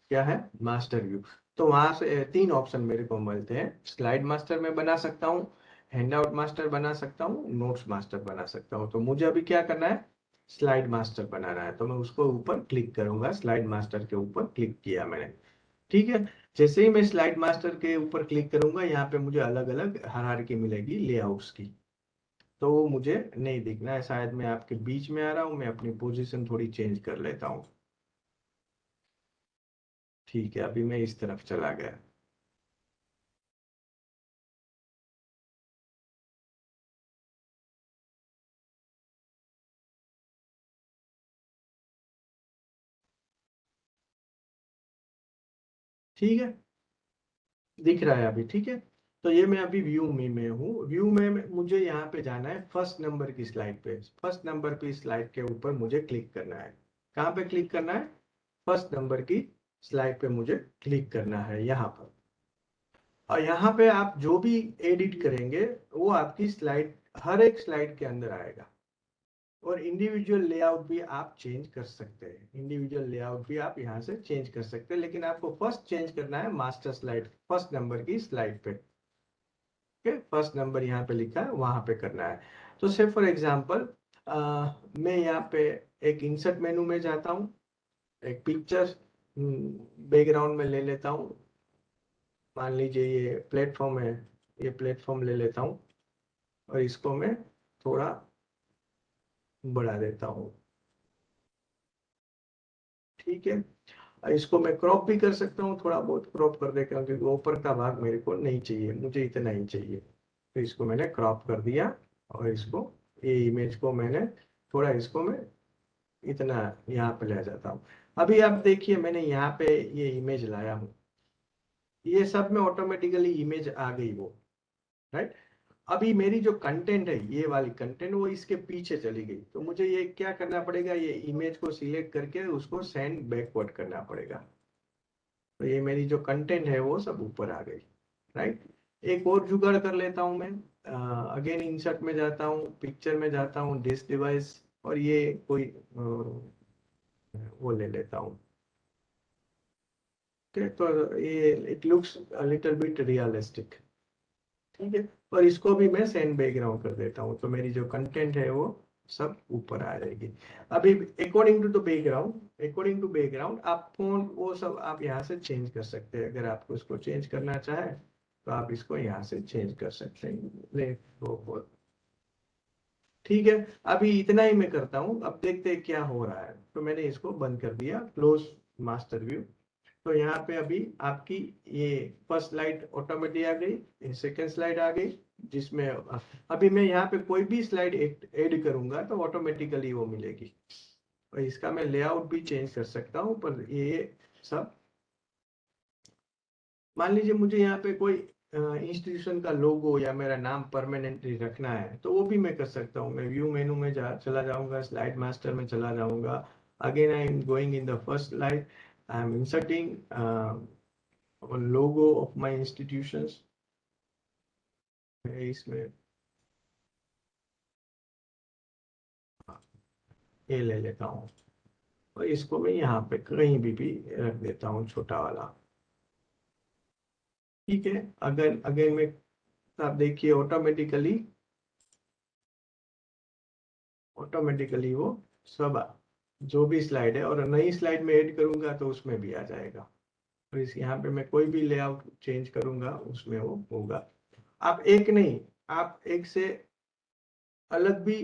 क्या है? Master view. तो वहां से 3 ऑप्शन मेरे को मिलते हैं। स्लाइड मास्टर में बना सकता हूँ, हैंडआउट मास्टर बना सकता हूँ, नोट्स मास्टर बना सकता हूँ। तो मुझे अभी क्या करना है, स्लाइड मास्टर बनाना है। तो मैं उसको ऊपर क्लिक करूंगा, स्लाइड मास्टर के ऊपर क्लिक किया मैंने। ठीक है, जैसे ही मैं स्लाइड मास्टर के ऊपर क्लिक करूंगा, यहाँ पे मुझे अलग अलग हायरार्की मिलेगी लेआउट्स की। तो वो मुझे नहीं दिखना है, शायद मैं आपके बीच में आ रहा हूँ, मैं अपनी पोजीशन थोड़ी चेंज कर लेता हूँ। ठीक है, अभी मैं इस तरफ चला गया। ठीक है, दिख रहा है अभी? ठीक है, तो ये मैं अभी व्यू में हूँ। व्यू में मुझे यहाँ पे जाना है फर्स्ट नंबर की स्लाइड पे। फर्स्ट नंबर की स्लाइड के ऊपर मुझे क्लिक करना है। कहाँ पे क्लिक करना है? फर्स्ट नंबर की स्लाइड पे मुझे क्लिक करना है, यहाँ पर। और यहाँ पे आप जो भी एडिट करेंगे वो आपकी स्लाइड, हर एक स्लाइड के अंदर आएगा। और इंडिविजुअल लेआउट भी आप चेंज कर सकते हैं। इंडिविजुअल लेआउट भी आप यहाँ से चेंज कर सकते हैं, लेकिन आपको फर्स्ट चेंज करना है मास्टर स्लाइड, फर्स्ट नंबर की स्लाइड पे। फर्स्ट नंबर यहाँ पे लिखा है, वहां पे करना है। तो से फॉर एग्जांपल मैं यहाँ पे एक इंसर्ट मेनू में जाता हूँ, एक पिक्चर बैकग्राउंड में ले लेता हूँ। मान लीजिए ये प्लेटफॉर्म है, ये प्लेटफॉर्म ले लेता हूँ और इसको मैं थोड़ा बढ़ा देता हूँ। ठीक है, इसको मैं क्रॉप भी कर सकता हूँ, थोड़ा बहुत क्रॉप कर देता हूँ, क्योंकि ऊपर का भाग मेरे को नहीं चाहिए, मुझे इतना ही चाहिए। तो इसको मैंने क्रॉप कर दिया और इसको, ये इमेज को मैंने थोड़ा, इसको मैं इतना यहाँ पे ले जाता हूँ। अभी आप देखिए, मैंने यहाँ पे ये इमेज लाया हूँ, ये सब में ऑटोमेटिकली इमेज आ गई वो, राइट। अभी मेरी जो कंटेंट है, ये वाली कंटेंट, वो इसके पीछे चली गई। तो मुझे ये क्या करना पड़ेगा, ये इमेज को सिलेक्ट करके उसको सेंड बैकवर्ड करना पड़ेगा। तो ये मेरी जो कंटेंट है वो सब ऊपर आ गई, राइट। एक और जुगाड़ कर लेता हूँ मैं, अगेन इंसर्ट में जाता हूँ, पिक्चर में जाता हूँ, डिस्क डिवाइस, और ये कोई वो ले लेता हूँ। तो ये it looks little bit realistic. ठीक है, और इसको भी मैं सेंड बैकग्राउंड कर देता हूँ। तो मेरी जो कंटेंट है वो सब ऊपर आ जाएगी। अभी according to the background, according to background आप फोन वो सब आप यहाँ से चेंज कर सकते हैं। अगर आपको इसको चेंज करना चाहे तो आप इसको यहाँ से चेंज कर सकते हैं, ले वो। ठीक है, अभी इतना ही मैं करता हूँ। अब देखते हैं क्या हो रहा है। तो मैंने इसको बंद कर दिया, क्लोज मास्टर व्यू। तो यहाँ पे अभी आपकी ये फर्स्ट स्लाइड ऑटोमेटिक आ गई, सेकंड स्लाइड आ गई, जिसमें अभी मैं यहाँ पे कोई भी स्लाइड ऐड करूंगा तो ऑटोमेटिकली वो मिलेगी। और इसका मैं लेआउट भी चेंज कर सकता हूँ, पर ये सब, मान लीजिए मुझे यहाँ पे कोई इंस्टीट्यूशन का लोगो या मेरा नाम परमानेंटली रखना है, तो वो भी मैं कर सकता हूँ। मैं व्यू मेनू में चला जाऊंगा, स्लाइड मास्टर में चला जाऊंगा। Again I am going in the first slide, I am inserting logo of my institutions। इसमें ये ले लेता हूँ और इसको मैं यहाँ पे कहीं भी रख देता हूँ, छोटा वाला। ठीक है, अगर अगेन में आप देखिए ऑटोमेटिकली वो सब जो भी स्लाइड है, और नई स्लाइड में ऐड करूंगा तो उसमें भी आ जाएगा। और इस यहाँ पे मैं कोई भी लेआउट चेंज करूंगा उसमें वो होगा। आप एक नहीं, आप एक से अलग भी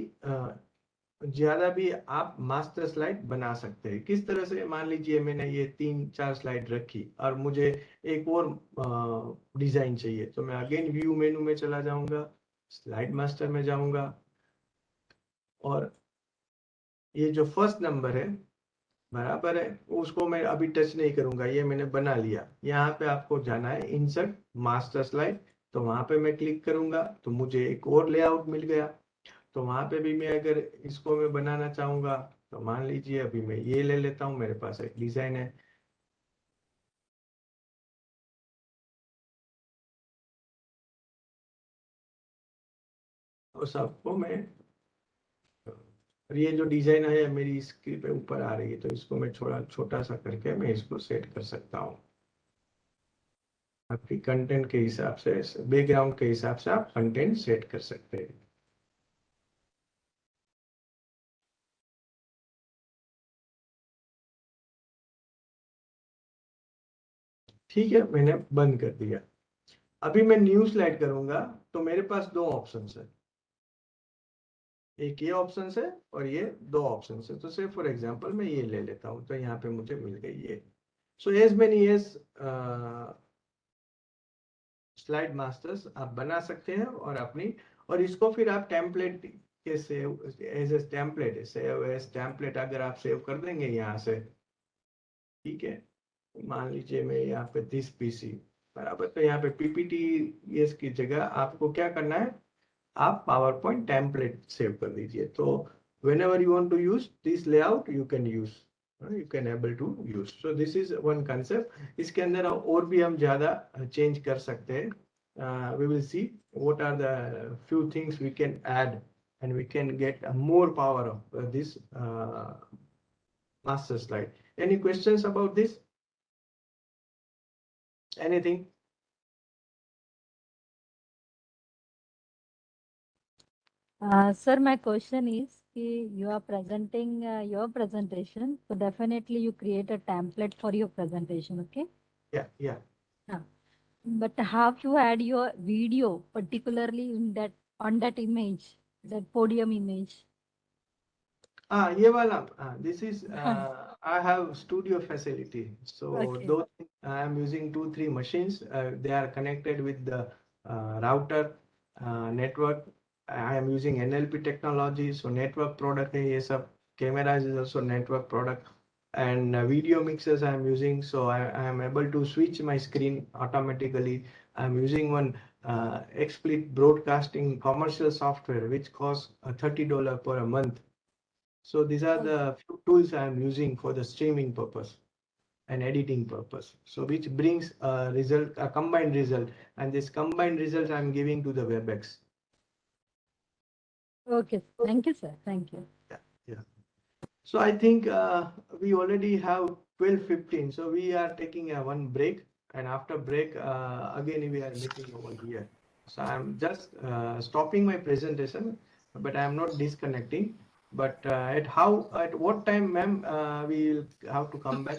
ज्यादा भी आप मास्टर स्लाइड बना सकते हैं। किस तरह से? मान लीजिए मैंने ये 3-4 स्लाइड रखी और मुझे एक और डिजाइन चाहिए, तो मैं अगेन व्यू मेनू में चला जाऊंगा, स्लाइड मास्टर में जाऊंगा, और ये जो फर्स्ट नंबर है बराबर है, उसको मैं अभी टच नहीं करूंगा, ये मैंने बना लिया। यहाँ पे आपको जाना है इंसर्ट मास्टर स्लाइड, तो वहां पे मैं क्लिक करूंगा तो मुझे एक और लेआउट मिल गया। तो वहां पे भी मैं अगर इसको मैं बनाना चाहूंगा तो मान लीजिए अभी मैं ये ले लेता हूँ, मेरे पास एक डिजाइन है। और सबको मैं, और ये जो डिजाइन है मेरी स्क्रीन पे ऊपर आ रही है, तो इसको मैं थोड़ा छोटा सा करके मैं इसको सेट कर सकता हूँ। आपकी कंटेंट के हिसाब से, बैकग्राउंड के हिसाब से आप कंटेंट सेट कर सकते हैं। ठीक है, मैंने बंद कर दिया। अभी मैं न्यू स्लाइड करूंगा तो मेरे पास दो ऑप्शन है, एक ये ऑप्शन है और ये दो ऑप्शन है। तो से फॉर एग्जांपल मैं ये ले लेता हूं, तो यहाँ पे मुझे मिल गई ये। So as many as slide masters आप बना सकते हैं और अपनी, और इसको फिर आप टेम्पलेट के save as a template, save as template अगर आप सेव कर देंगे यहाँ से, ठीक है। मान लीजिए मैं यहाँ पे दिस पीसी बराबर, तो यहाँ पे पीपीटी की जगह आपको क्या करना है, आप पावर पॉइंट टेम्पलेट सेव कर दीजिए। तो whenever you want to use this layout you can use, you can able to use। so this is one concept। इसके अंदर और भी हम ज्यादा चेंज कर सकते हैं। we will see what are the few things we can add and we can get more power of this master slide। any questions about this? Anything? Sir, my question is, you are presenting your presentation, so definitely you create a template for your presentation, okay? Yeah. But how to add your video, particularly in that on that image, that podium image? ये वाला, this is I have studio facility, so Okay. those I am using 2-3 machines, they are connected with the router network। I am using NLP technology, so network product है ये सब। Cameras is also network product, and video mixers I am using, so I am able to switch my screen automatically। I am using one XSplit broadcasting commercial software which costs $30 per a month। so these are the few tools I am using for the streaming purpose and editing purpose. So which brings a result, a combined result, and this combined result I am giving to the WebEx. Okay. Thank you, sir. Thank you. Yeah. So I think we already have 12:15. So we are taking a one break, and after break again we are meeting over here. So I'm just stopping my presentation, but I am not disconnecting. But at what time, ma'am, we will have to come back?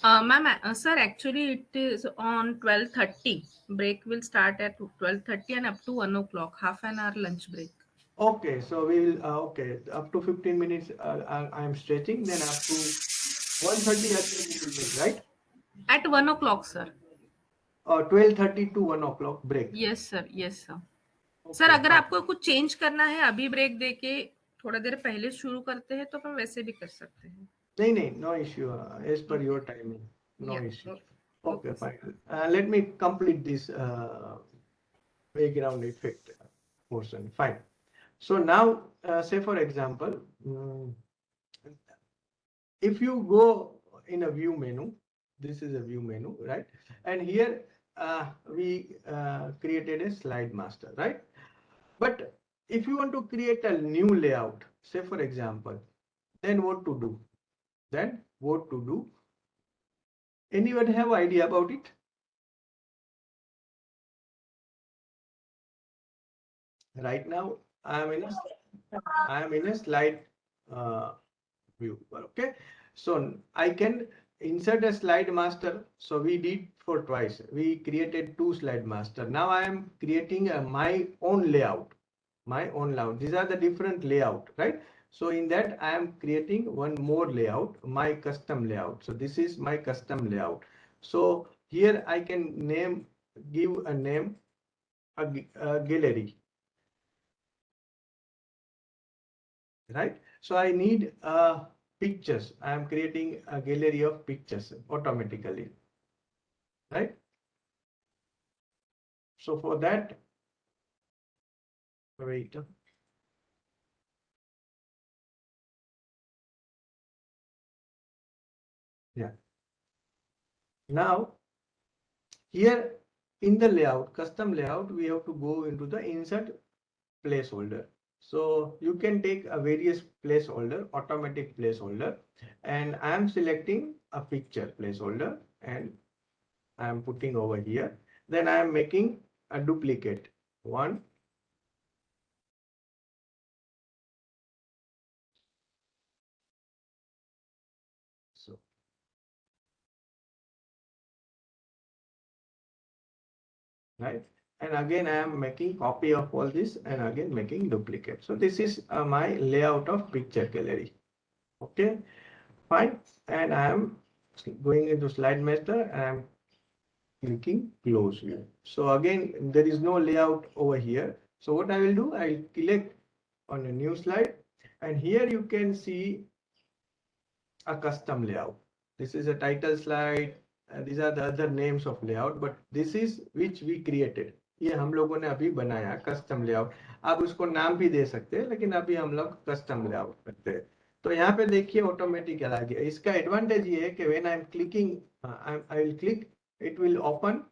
Ma'am, sir, actually it is on 12:30. Break will start at 12:30 and up to 1 o'clock. Half an hour lunch break. Okay, so we will okay, up to 15 minutes I am stretching, then up to 1:30 again we will meet, right? At 1 o'clock, sir. 12:30 to 1 o'clock break. Yes, sir. Yes, sir. Okay, sir अगर fine. आपको कुछ change करना है अभी break देके थोड़ा देर पहले शुरू करते हैं तो हम वैसे भी कर सकते हैं। नहीं, no issue, as per your timing, no Yeah, issue। okay. Okay, fine। let me complete this background effect portion, fine। So now say for example, if you go in a view menu, this is a view menu, right? And here we created a slide master, right? But if you want to create a new layout, say for example, then what to do? Anyone have idea about it? Right now I am in a slide view, okay? So I can insert a slide master. So we did for twice, we created 2 slide master. Now I am creating my own layout, these are the different layout, right? So in that I am creating one more layout, my custom layout. So this is my custom layout. So here I can give a name, a gallery, right? So I need pictures. I am creating a gallery of pictures automatically, right? So for that, wait. Yeah. Now here in the layout, custom layout, we have to go into the insert placeholder. So you can take a various placeholder, automatic placeholder, and I am selecting a picture placeholder and I am putting over here. Then I am making a duplicate one. So right, and again I am making copy of all this and again making duplicate. So this is my layout of picture gallery. Okay, fine, and I am going into slide master and I am clicking close here. So again there is no layout over here. So what I will do, I will click on a new slide and here you can see a custom layout. This is a title slide. These are the other names of layout, but this is which we created. ये हम लोगों ने अभी बनाया custom layout. आप उसको नाम भी दे सकते हैं, लेकिन अभी हम लोग कस्टम लेआउट करते हैं. तो यहाँ पे देखिए ऑटोमेटिक आ गया. इसका एडवांटेज ये है कि when I am clicking, I will click, it will open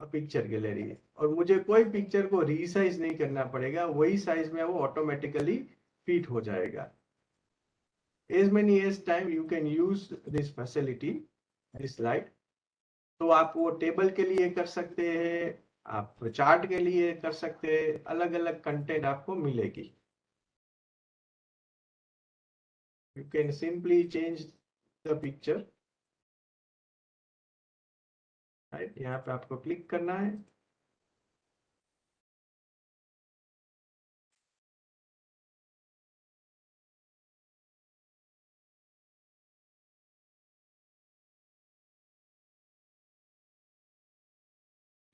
a picture gallery और मुझे कोई पिक्चर को रीसाइज नहीं करना पड़ेगा, वही साइज में वो ऑटोमेटिकली फिट हो जाएगा. As many as time you can use this facility, this slide. तो आप वो टेबल के लिए कर सकते हैं, आप चार्ट के लिए कर सकते हैं, अलग अलग कंटेंट आपको मिलेगी. You can simply change the picture. Right? यहाँ पे आपको क्लिक करना है.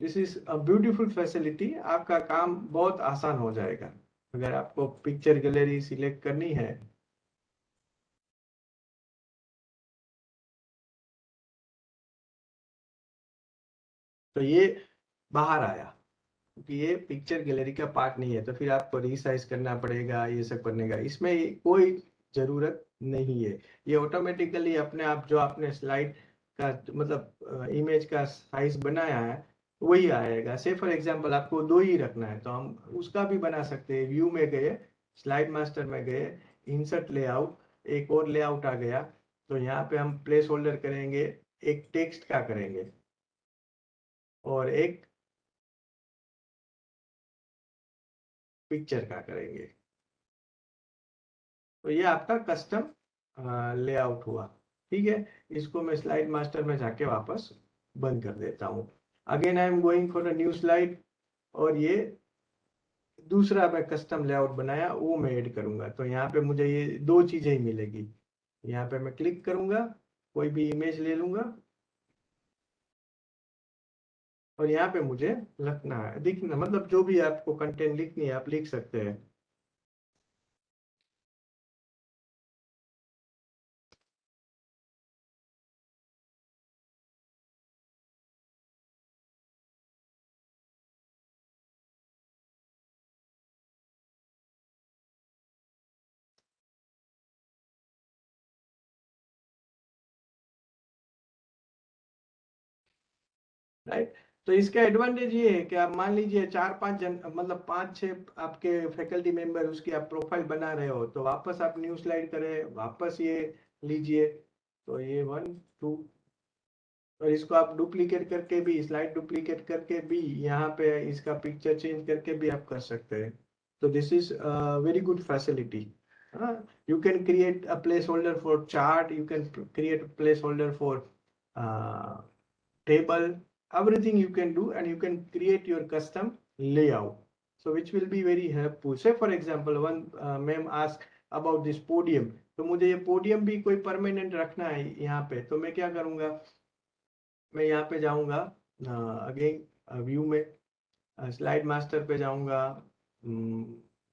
This is a beautiful facility. आपका काम बहुत आसान हो जाएगा. अगर आपको पिक्चर गैलरी सिलेक्ट करनी है, तो ये बाहर आया क्योंकि ये पिक्चर गैलरी का पार्ट नहीं है, तो फिर आपको रीसाइज करना पड़ेगा, ये सब करने का इसमें कोई जरूरत नहीं है. ये ऑटोमेटिकली अपने आप जो आपने स्लाइड का मतलब इमेज का साइज बनाया है वही आएगा. से फॉर एग्जांपल आपको 2 ही रखना है तो हम उसका भी बना सकते हैं. व्यू में गए, स्लाइड मास्टर में गए, इंसर्ट लेआउट, एक और लेआउट आ गया. तो यहाँ पे हम प्लेस होल्डर करेंगे, एक टेक्स्ट का करेंगे और एक पिक्चर का करेंगे. तो ये आपका कस्टम लेआउट हुआ. ठीक है, इसको मैं स्लाइड मास्टर में जाके वापस बंद कर देता हूँ. Again I am going for a new slide और ये दूसरा मैं कस्टम लेआउट बनाया वो मैं ऐड करूंगा. तो यहाँ पे मुझे ये 2 चीजें ही मिलेगी. यहाँ पे मैं क्लिक करूंगा, कोई भी इमेज ले लूंगा और यहाँ पे मुझे लिखना है, दिखना मतलब जो भी आपको कंटेंट लिखनी है आप लिख सकते हैं. राइट, तो इसका एडवांटेज ये है कि आप मान लीजिए 4-5 जन मतलब 5-6 आपके फैकल्टी मेंबर उसकी आप प्रोफाइल बना रहे हो, तो वापस आप न्यू स्लाइड करें, वापस ये लीजिए. तो ये 1 2 और इसको आप डुप्लीकेट करके भी, स्लाइड डुप्लीकेट करके भी यहाँ पे इसका पिक्चर चेंज करके भी आप कर सकते हैं. तो this is very good facility. You can create a placeholder for chart, you can create a placeholder for table, everything you can do, and you can create your custom layout, so which will be very helpful. Say for example one ma'am ask about this podium, तो मुझे ये podium भी कोई permanent रखना है यहाँ पे, तो मैं क्या करूँगा, मैं यहाँ पे जाऊँगा अगेन व्यू में, स्लाइड मास्टर पे जाऊँगा,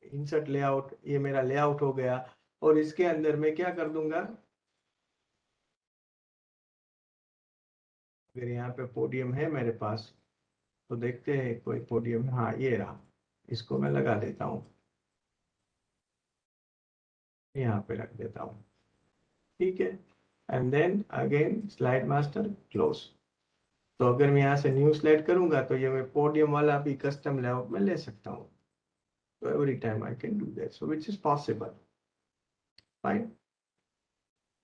इंसर्ट लेआउट, ये मेरा लेआउट हो गया. और इसके अंदर मैं क्या कर दूंगा, अगर यहाँ पे पोडियम है मेरे पास तो देखते हैं कोई पोडियम, हाँ ये रहा, इसको मैं लगा देता हूँ, यहाँ पे रख देता हूँ, ठीक है। And then again slide master close. तो अगर मैं यहाँ से न्यू स्लाइड करूंगा तो ये मैं पोडियम वाला भी कस्टम लेआउट में ले सकता हूँ। तो every time I can do that, so which is possible. Fine,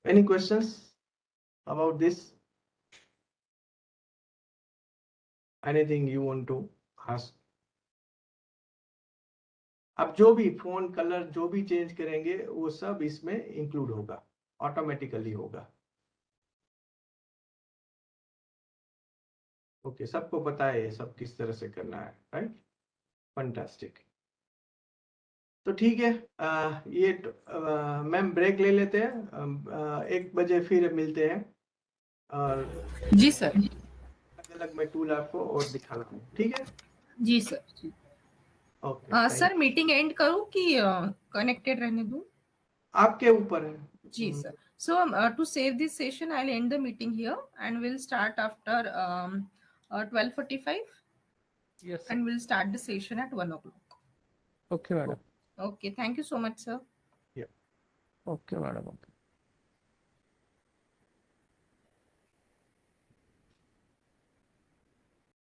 any questions about this, anything you want to ask? अब जो भी फोन कलर जो भी चेंज करेंगे वो सब इसमें इंक्लूड होगा, ऑटोमेटिकली होगा। ओके, सबको पता है ये सब किस तरह से करना है, राइट? फंटास्टिक। तो ठीक है, ये मैम ब्रेक ले लेते हैं, 1 बजे फिर मिलते हैं, और जी सर। अलग अलग मैं टूल आपको और दिखाना हूँ, ठीक है? जी sir. Okay sir meeting end करूँ कि कनेक्टेड रहने दूँ? आपके ऊपर है। जी sir. So to save this session, I'll end the meeting here and we'll start after 12:45 Yes, sir. and we'll start the session at 1 o'clock. Okay, madam. Okay, thank you so much, sir. Okay, madam. Okay.